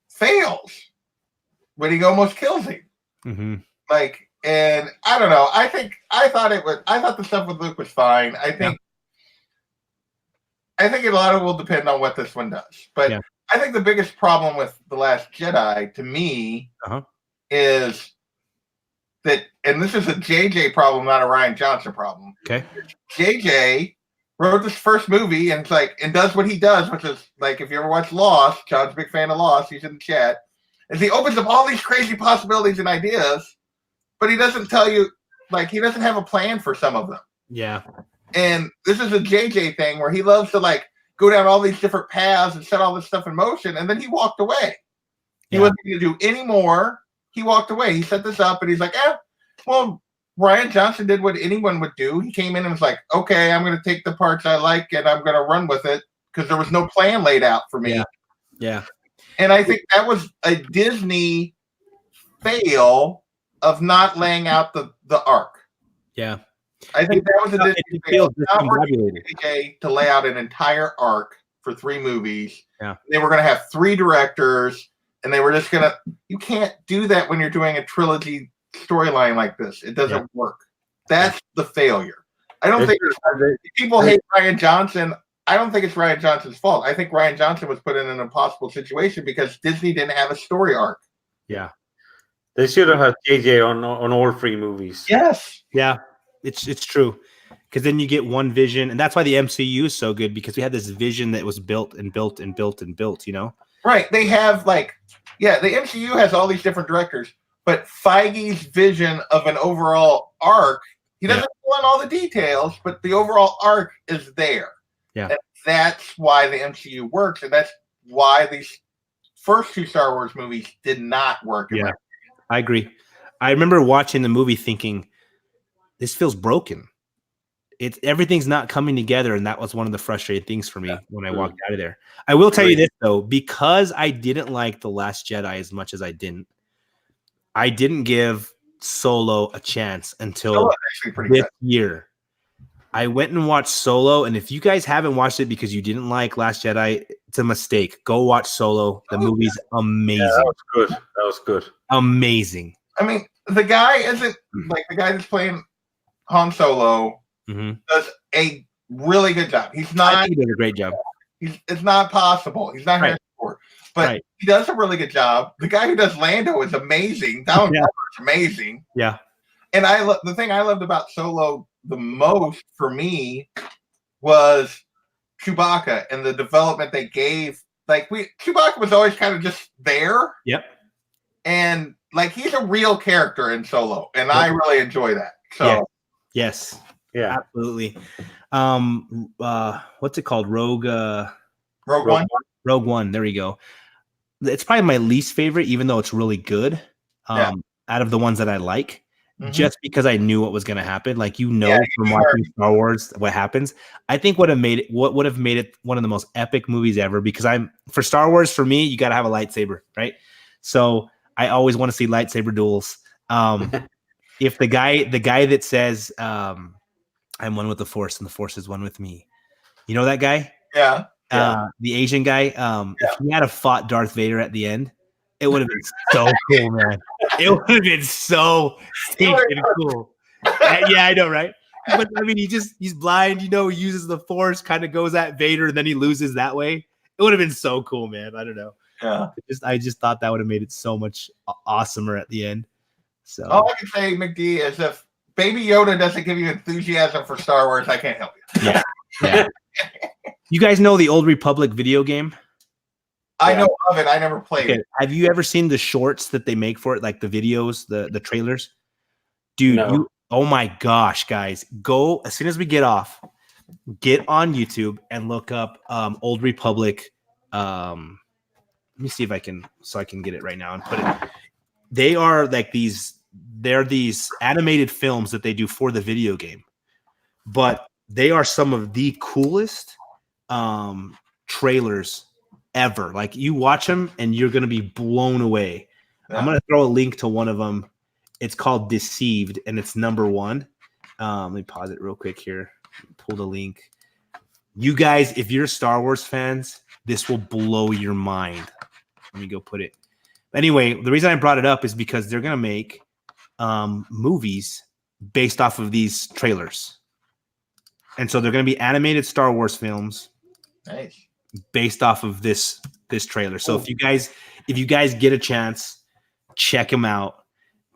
fails when he almost kills him. Mm-hmm. Like, and I don't know. I thought the stuff with Luke was fine. I think a lot of it will depend on what this one does. But I think the biggest problem with The Last Jedi to me is that, and this is a JJ problem, not a Rian Johnson problem. Okay. JJ wrote this first movie and does what he does, which is like, if you ever watch Lost, John's a big fan of Lost, he's in the chat, is he opens up all these crazy possibilities and ideas, but he doesn't tell you, like, he doesn't have a plan for some of them. Yeah. And this is a JJ thing where he loves to like go down all these different paths and set all this stuff in motion, and then he walked away. He wasn't going to do any more. He walked away. He set this up, and he's like, well, Rian Johnson did what anyone would do. He came in and was like, okay, I'm going to take the parts I like, and I'm going to run with it, because there was no plan laid out for me. Yeah. And I think that was a Disney fail of not laying out the arc. Yeah. I think that was a Disney fail. Not working with DJ to lay out an entire arc for 3 movies. Yeah. They were going to have 3 directors, and they were just going to. You can't do that when you're doing a trilogy storyline like this. It doesn't work. That's the failure. I don't think people hate Rian Johnson. I don't think it's Rian Johnson's fault. I think Rian Johnson was put in an impossible situation because Disney didn't have a story arc. Yeah. They should have had JJ on all 3 movies. Yes. Yeah. It's true, because then you get one vision, and that's why the MCU is so good, because we had this vision that was built and built and built and built. You know, right? They have the MCU has all these different directors, but Feige's vision of an overall arc, he doesn't want all the details, but the overall arc is there. Yeah, and that's why the MCU works, and that's why these first 2 Star Wars movies did not work. Yeah, I agree. I remember watching the movie thinking, this feels broken. Everything's not coming together, and that was one of the frustrating things for me when I walked out of there. I will tell you this though, because I didn't like The Last Jedi as much as I didn't give Solo a chance until this year. I went and watched Solo, and if you guys haven't watched it because you didn't like Last Jedi, it's a mistake. Go watch Solo. The movie's amazing. Yeah, that was good. Amazing. I mean, the guy isn't like the guy that's playing Han Solo does a really good job. He's not. He did a great job. It's not possible. He's not Harrison Ford, but he does a really good job. The guy who does Lando is amazing. Donald Glover is amazing. Yeah. And the thing I loved about Solo the most for me was Chewbacca and the development they gave. Like Chewbacca was always kind of just there. Yep. And like he's a real character in Solo, and I really enjoy that. So yes. Yeah, absolutely. What's it called? Rogue One. Rogue One. There we go. It's probably my least favorite, even though it's really good. Out of the ones that I like, just because I knew what was going to happen. Like from watching Star Wars, what happens. I think what would have made it one of the most epic movies ever. Because for Star Wars, for me, you got to have a lightsaber, right? So I always want to see lightsaber duels. If the guy that says, I'm one with the Force and the Force is one with me. You know that guy? Yeah. The Asian guy. If he had fought Darth Vader at the end, it would have been so cool, man. It would have been so stinking cool. Yeah, I know, right? But I mean, he's blind, he uses the Force, kind of goes at Vader, and then he loses that way. It would have been so cool, man. I don't know. Yeah. I just thought that would have made it so much awesomer at the end. So all I can say, McD, is if Baby Yoda doesn't give you enthusiasm for Star Wars, I can't help you. Yeah. You guys know the Old Republic video game? I know of it. I never played it. Have you ever seen the shorts that they make for it, like the videos, the trailers? Dude, oh my gosh, guys. Go as soon as we get off, get on YouTube and look up Old Republic. Let me see if I can get it right now and put it. They are like these animated films that they do for the video game. But they are some of the coolest trailers ever. Like you watch them and you're gonna be blown away. Yeah. I'm gonna throw a link to one of them. It's called Deceived, and it's #1. Let me pause it real quick here. Pull the link. You guys, if you're Star Wars fans, this will blow your mind. Let me go put it. Anyway, the reason I brought it up is because they're gonna make movies based off of these trailers, and so they're gonna be animated Star Wars films. Nice. Based off of this trailer. So if you guys get a chance, check them out.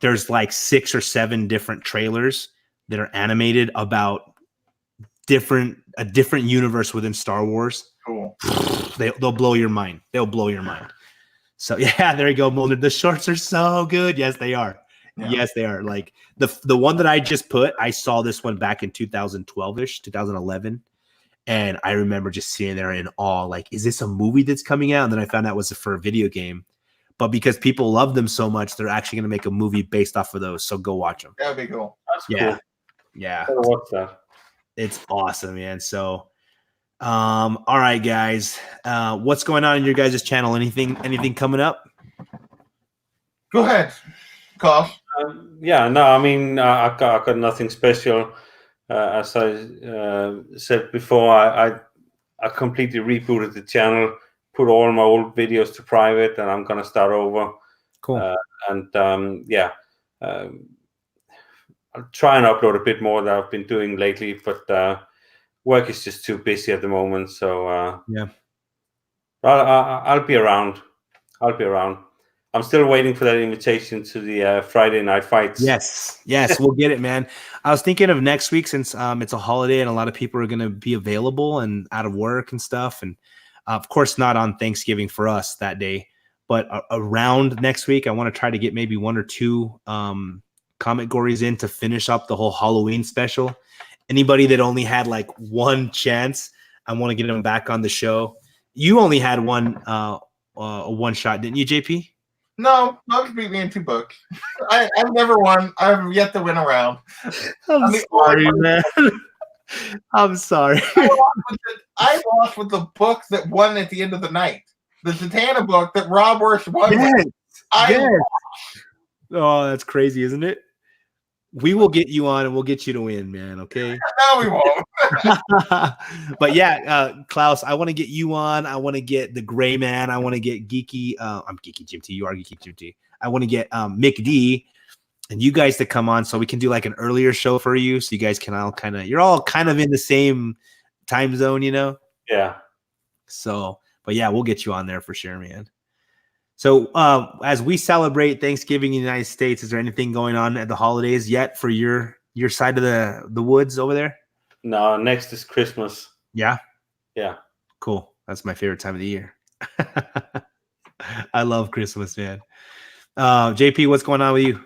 There's like 6 or 7 different trailers that are animated about a different universe within Star Wars. Cool. They'll blow your mind. They'll blow your mind. So yeah, there you go, Mulder. The shorts are so good. Yes, they are. Yeah. Yes, they are. Like the one that I just put, I saw this one back in 2012-ish, 2011. And I remember just sitting there in awe, like, is this a movie that's coming out? And then I found out it was for a video game. But because people love them so much, they're actually going to make a movie based off of those. So go watch them. That'd be cool. That's yeah. cool. Yeah. What's that? It's awesome, man. So, all right, guys. What's going on in your guys' channel? Anything coming up? Go ahead, Carl. Yeah, no, I mean, I got nothing special. As I said before, I completely rebooted the channel, put all my old videos to private, and I'm gonna start over. Cool. I'll try and upload a bit more that I've been doing lately, but work is just too busy at the moment. So yeah, I'll be around. I'm still waiting for that invitation to the Friday night fights. Yes, we'll get it, man. I was thinking of next week since it's a holiday and a lot of people are going to be available and out of work and stuff. And of course, not on Thanksgiving for us that day, but around next week, I want to try to get maybe 1 or 2 comic gories in to finish up the whole Halloween special. Anybody that only had like one chance, I want to get them back on the show. You only had one shot, didn't you, JP? No, Bugs beat me in 2 books. I've never won. I've yet to win a round. I'm sorry, man. I'm sorry. I lost with the book that won at the end of the night. The Zatanna book that Rob Worth won. Yes. Yes. Oh, that's crazy, isn't it? We will get you on and we'll get you to win, man. Okay. No, we won't. But yeah, Klaus, I want to get you on. I want to get the Gray Man. I want to get Geeky. I'm Geeky Jim T. You are Geeky Jim T. I want to get Mick D and you guys to come on so we can do like an earlier show for you. So you guys can all you're all kind of in the same time zone, you know? Yeah. So, but yeah, we'll get you on there for sure, man. So as we celebrate Thanksgiving in the United States, is there anything going on at the holidays yet for your side of the woods over there? No, next is Christmas. Yeah? Yeah. Cool. That's my favorite time of the year. I love Christmas, man. JP, what's going on with you?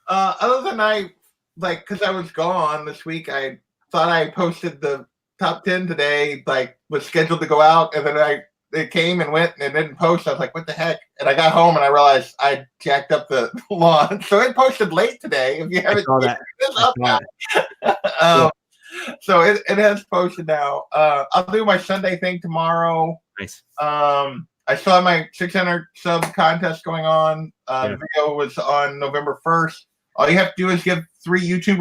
Other than because I was gone this week, I thought I posted the top 10 today, was scheduled to go out, and then it came and went and it didn't post. I was like, what the heck? And I got home and I realized I jacked up the lawn. So it posted late today. If you haven't so it has posted now. I'll do my Sunday thing tomorrow. Nice. I still have my 600 sub contest going on. The video was on November 1st. All you have to do is give 1 to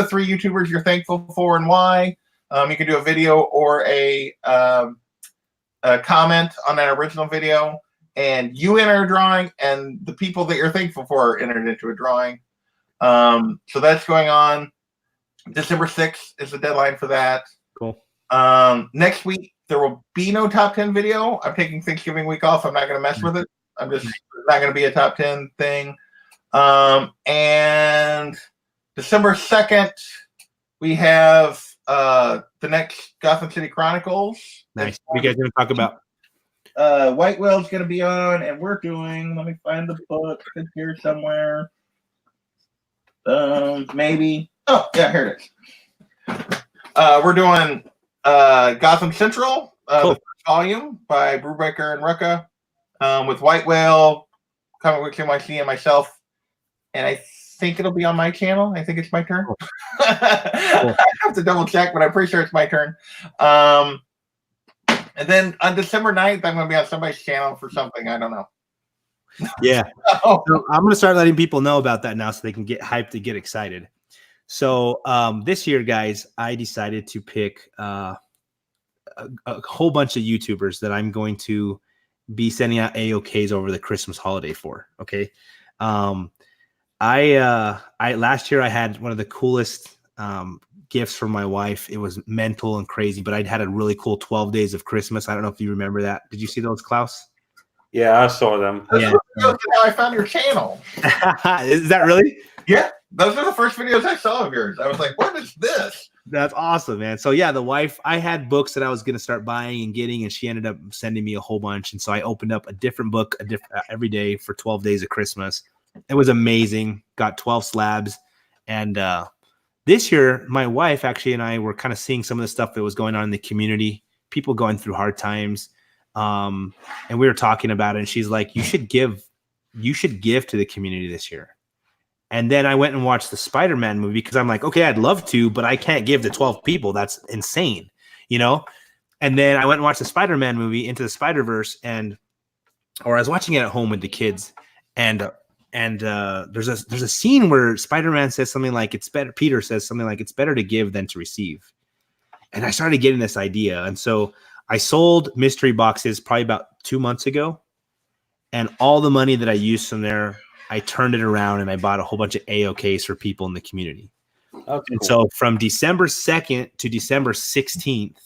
3 YouTubers you're thankful for and why. You can do a video or a comment on that original video, and you enter a drawing, and the people that you're thankful for are entered into a drawing. So that's going on. December 6th is the deadline for that. Cool. Next week there will be no top 10 video. I'm taking Thanksgiving week off. I'm not going to mess with it. I'm just not going to be a top 10 thing. And December 2nd we have the next Gotham City Chronicles. Nice. What are you guys going to talk about? White Whale's going to be on, and we're doing. Let me find the book. It's here somewhere. Maybe. Oh, yeah, here it is. We're doing Gotham Central, cool. The first volume by Brubaker and Rucka, with White Whale, Comic Books NYC, and myself. And I think it'll be on my channel. I think it's my turn. I have to double check, but I'm pretty sure it's my turn. And then on December 9th, I'm going to be on somebody's channel for something. I don't know. Yeah. So I'm going to start letting people know about that now so they can get hyped and get excited. So this year, guys, I decided to pick a whole bunch of YouTubers that I'm going to be sending out AOKs over the Christmas holiday for. Okay. I last year I had one of the coolest gifts from my wife. It was mental and crazy, but I'd had a really cool 12 days of Christmas. I don't know if you remember that. Did you see those, Klaus? Yeah, I saw them. Yeah. How I found your channel. Is that really? Yeah. Those are the first videos I saw of yours. I was like, what is this? That's awesome, man. So yeah, the wife, I had books that I was going to start buying and getting, and she ended up sending me a whole bunch. And so I opened up a different book every day for 12 days of Christmas. It was amazing. Got 12 slabs. And this year, my wife actually and I were kind of seeing some of the stuff that was going on in the community, people going through hard times. And we were talking about it, and she's like, you should give to the community this year. And then I went and watched the Spider-Man movie because I'm like, okay, I'd love to, but I can't give to 12 people. That's insane, you know? And then I went and watched the Spider-Man movie, Into the Spider-Verse, or I was watching it at home with the kids, and there's a scene where Spider-Man says something like, Peter says something like, it's better to give than to receive. And I started getting this idea. And so I sold mystery boxes probably about 2 months ago, and all the money that I used from there, I turned it around and I bought a whole bunch of AOKs for people in the community. Cool. And so from December 2nd to December 16th,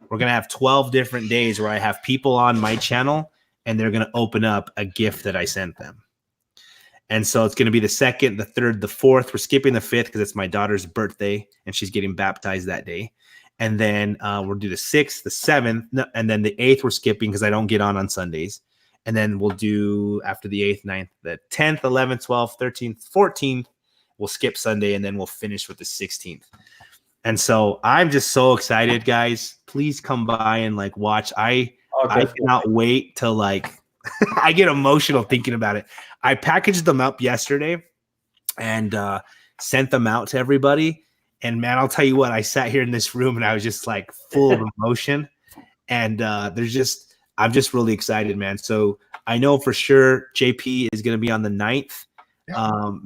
we're going to have 12 different days where I have people on my channel and they're going to open up a gift that I sent them. And so it's going to be the 2nd, the 3rd, the 4th. We're skipping the 5th because it's my daughter's birthday and she's getting baptized that day. And then we'll do the 6th, the 7th, and then the 8th we're skipping because I don't get on Sundays. And then we'll do after the 8th, 9th, the 10th, 11th, 12th, 13th, 14th. We'll skip Sunday, and then we'll finish with the 16th. And so I'm just so excited, guys. Please come by and watch. I cannot wait to I get emotional thinking about it. I packaged them up yesterday and sent them out to everybody. And man, I'll tell you what, I sat here in this room and I was just full of emotion. And I'm just really excited, man. So I know for sure JP is going to be on the 9th. Yeah.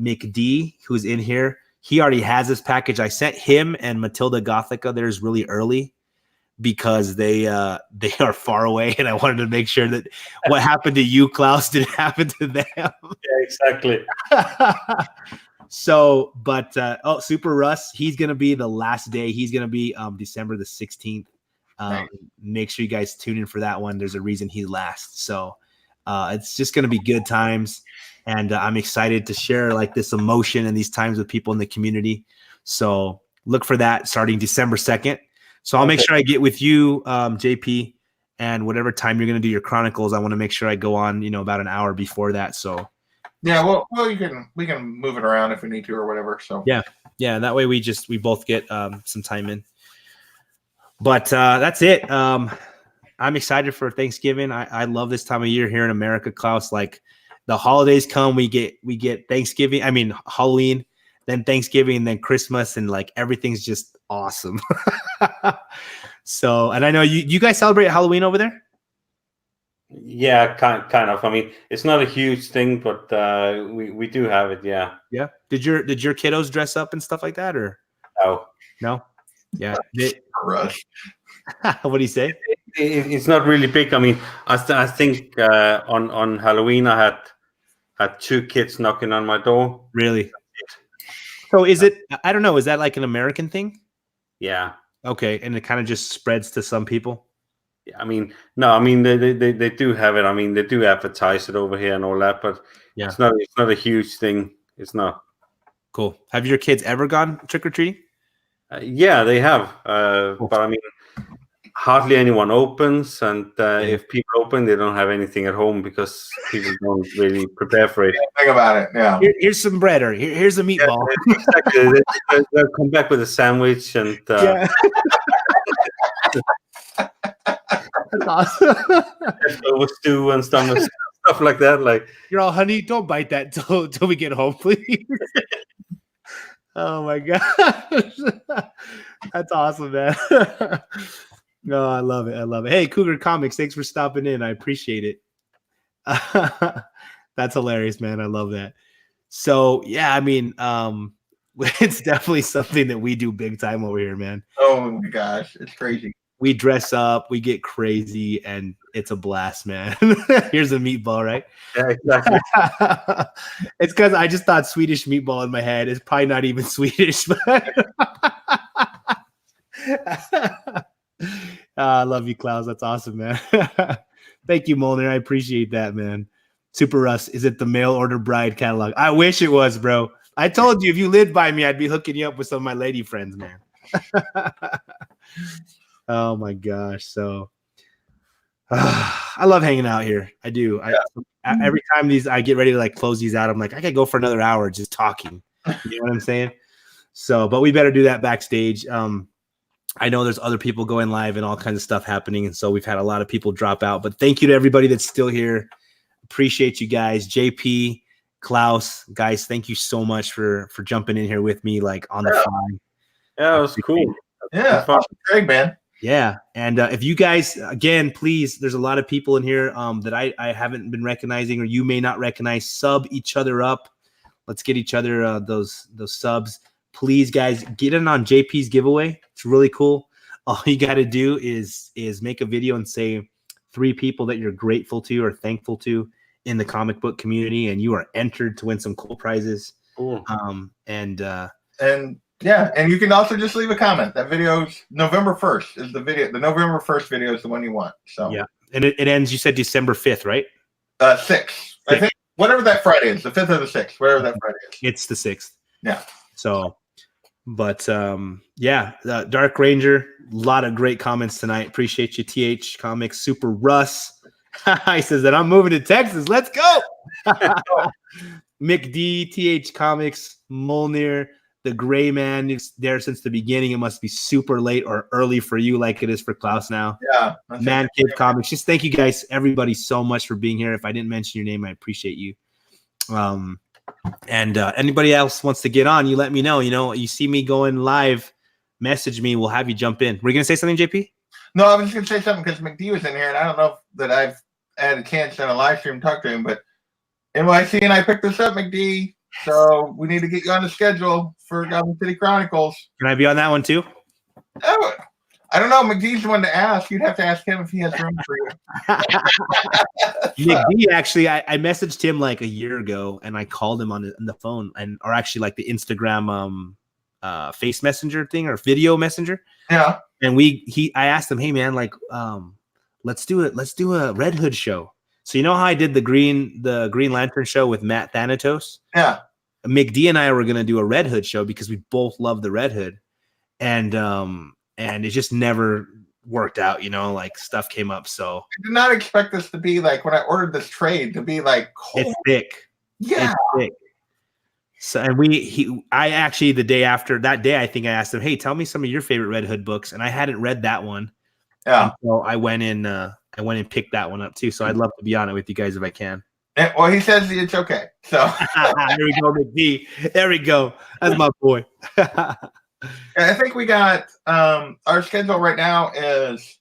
McD, who's in here, he already has this package. I sent him and Matilda Gothica theirs really early because they are far away, and I wanted to make sure that what happened to you, Klaus, didn't happen to them. Yeah, exactly. So, but Super Russ, he's going to be the last day. He's going to be December the 16th. Make sure you guys tune in for that one. There's a reason he lasts. So it's just going to be good times. And I'm excited to share this emotion and these times with people in the community. So look for that starting December 2nd. So I'll make sure I get with you, JP, and whatever time you're going to do your chronicles, I want to make sure I go on, about an hour before that. So yeah, well, we can move it around if we need to or whatever. So yeah. That way we both get some time in. But that's it. I'm excited for Thanksgiving. I love this time of year here in America, Klaus. The holidays come, we get Thanksgiving. I mean Halloween, then Thanksgiving, then Christmas, and everything's just awesome. So, and I know you guys celebrate Halloween over there. Yeah, kind of. I mean, it's not a huge thing, but we do have it. Yeah. Yeah. Did your kiddos dress up and stuff like that, or no? Yeah. Rush. What do you say? It's not really big. I mean, I think on Halloween I had 2 kids knocking on my door. Really? So is it? I don't know. Is that an American thing? Yeah. Okay, and it kind of just spreads to some people. Yeah, I mean, no, I mean they do have it. I mean, they do advertise it over here and all that, but yeah, it's not a huge thing. It's not. Cool. Have your kids ever gone trick or treating? Yeah, they have. Cool. But I mean, hardly anyone opens, and if people open, they don't have anything at home because people don't really prepare for it. Think about it. Yeah. Here's some bread, or here's a meatball. Yeah, exactly. They'll come back with a sandwich and. Yeah. That's awesome. Leftover stew and stuff like that. You're all, honey, don't bite that till we get home, please. Oh my gosh. That's awesome, man. No, I love it. I love it. Hey, Cougar Comics, thanks for stopping in. I appreciate it. That's hilarious, man. I love that. So yeah, I mean, it's definitely something that we do big time over here, man. Oh my gosh, it's crazy. We dress up, we get crazy, and it's a blast, man. Here's a meatball, right? Yeah, exactly. It's because I just thought Swedish meatball in my head. It's probably not even Swedish, but I love you, Klaus. That's awesome, man. Thank you, Molnar. I appreciate that, man. Super Russ, is it the mail order bride catalog? I wish it was, bro. I told you if you lived by me, I'd be hooking you up with some of my lady friends, man. Oh my gosh. So I love hanging out here. I do. Every time I get ready to like close these out, I'm like, I could go for another hour just talking. You know what I'm saying? So, but we better do that backstage. I know there's other people going live and all kinds of stuff happening. And so we've had a lot of people drop out, but thank you to everybody that's still here. Appreciate you guys. JP, Klaus, guys, thank you so much for jumping in here with me, like on the fly. Yeah, it was cool. Yeah, great, man. Yeah. And if you guys, again, please, there's a lot of people in here that I haven't been recognizing or you may not recognize. Sub each other up. Let's get each other those subs. Please, guys, get in on JP's giveaway. It's really cool. All you got to do is make a video and say 3 people that you're grateful to or thankful to in the comic book community, and you are entered to win some cool prizes. Cool. Yeah, and you can also just leave a comment. That video's November 1st is the video. The November 1st video is the one you want. So yeah, and it ends. You said December 5th, right? 6th. I think whatever that Friday is, the 5th or the 6th, whatever that Friday is. It's the 6th. Yeah. So, but yeah, Dark Ranger. A lot of great comments tonight. Appreciate you, TH Comics. Super Russ. He says that I'm moving to Texas. Let's go. McD, TH Comics, Molnir. The Gray Man is there since the beginning. It must be super late or early for you, like it is for Klaus now. Yeah. Man Cave Comics. Just thank you guys, everybody, so much for being here. If I didn't mention your name, I appreciate you. And anybody else wants to get on, you let me know. You know, you see me going live, message me. We'll have you jump in. Were you gonna say something, JP? No, I was just gonna say something because McD was in here, and I don't know that I've had a chance on a live stream to talk to him, but NYC and I picked this up, McD. So we need to get you on the schedule for Gotham City Chronicles. Can I be on that one too? Oh, I don't know. McD's the one to ask. You'd have to ask him if he has room for you. McD, actually, I messaged him like a year ago, and I called him on the phone, or actually like the Instagram face messenger thing or video messenger. Yeah. And I asked him, hey man, like let's do a Red Hood show. So you know how I did the Green Lantern show with Matt Thanatos? Yeah. McD and I were gonna do a Red Hood show because we both love the Red Hood, and it just never worked out. You know, like stuff came up. So I did not expect this to be like when I ordered this trade to be like cold. It's thick. Yeah. It's thick. So and I actually the day after that day, I think I asked him, hey, tell me some of your favorite Red Hood books, and I hadn't read that one. Yeah. And so I went and picked that one up too. So I'd love to be on it with you guys if I can. And, well, he says it's okay. So there we go, McD. There we go. That's my boy. I think we got our schedule right now is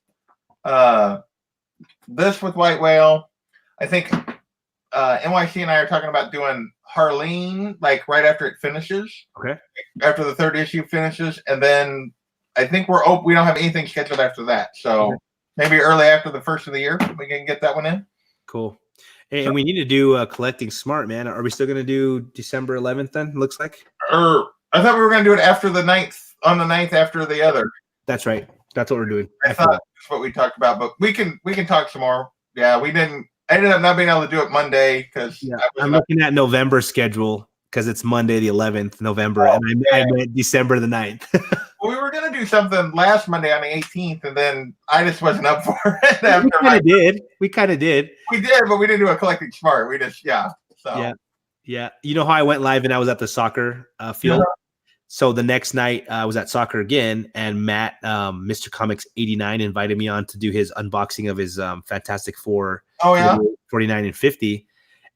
this with White Whale. I think NYC and I are talking about doing Harleen like right after it finishes. Okay. After the 3rd issue finishes, and then I think we're open. We don't have anything scheduled after that. So maybe early after the 1st of the year, we can get that one in. Cool. And we need to do Collecting Smart, man. Are we still going to do December 11th then, looks like? I thought we were going to do it after the 9th, on the 9th after the other. That's right. That's what we're doing. I thought that's what we talked about, but we can talk some more. Yeah, I ended up not being able to do it Monday because I'm looking at November schedule because it's Monday the 11th November, and I meant December the 9th. Well, we were going to do something last Monday on the 18th, and then I just wasn't up for it. We kind of did. We did, but we didn't do a Collecting Smart. We just, So. Yeah. You know how I went live and I was at the soccer field? Yeah. So the next night I was at soccer again, and Matt, Mr. Comics 89, invited me on to do his unboxing of his Fantastic Four 49 and 50.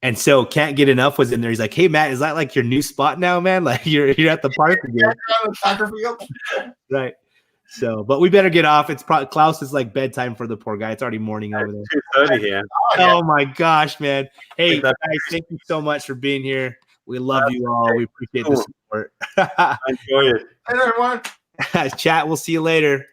And so Can't Get Enough was in there. He's like, hey, Matt, is that like your new spot now, man? Like you're at the park again. On the soccer field. Right. So, but we better get off. It's probably Klaus is like bedtime for the poor guy. It's already morning over there. 2:30 here. Oh my gosh, man. Hey, Like guys, thank you so much for being here. We love you all. We appreciate the support. I enjoy it. Hey, everyone. Chat, we'll see you later.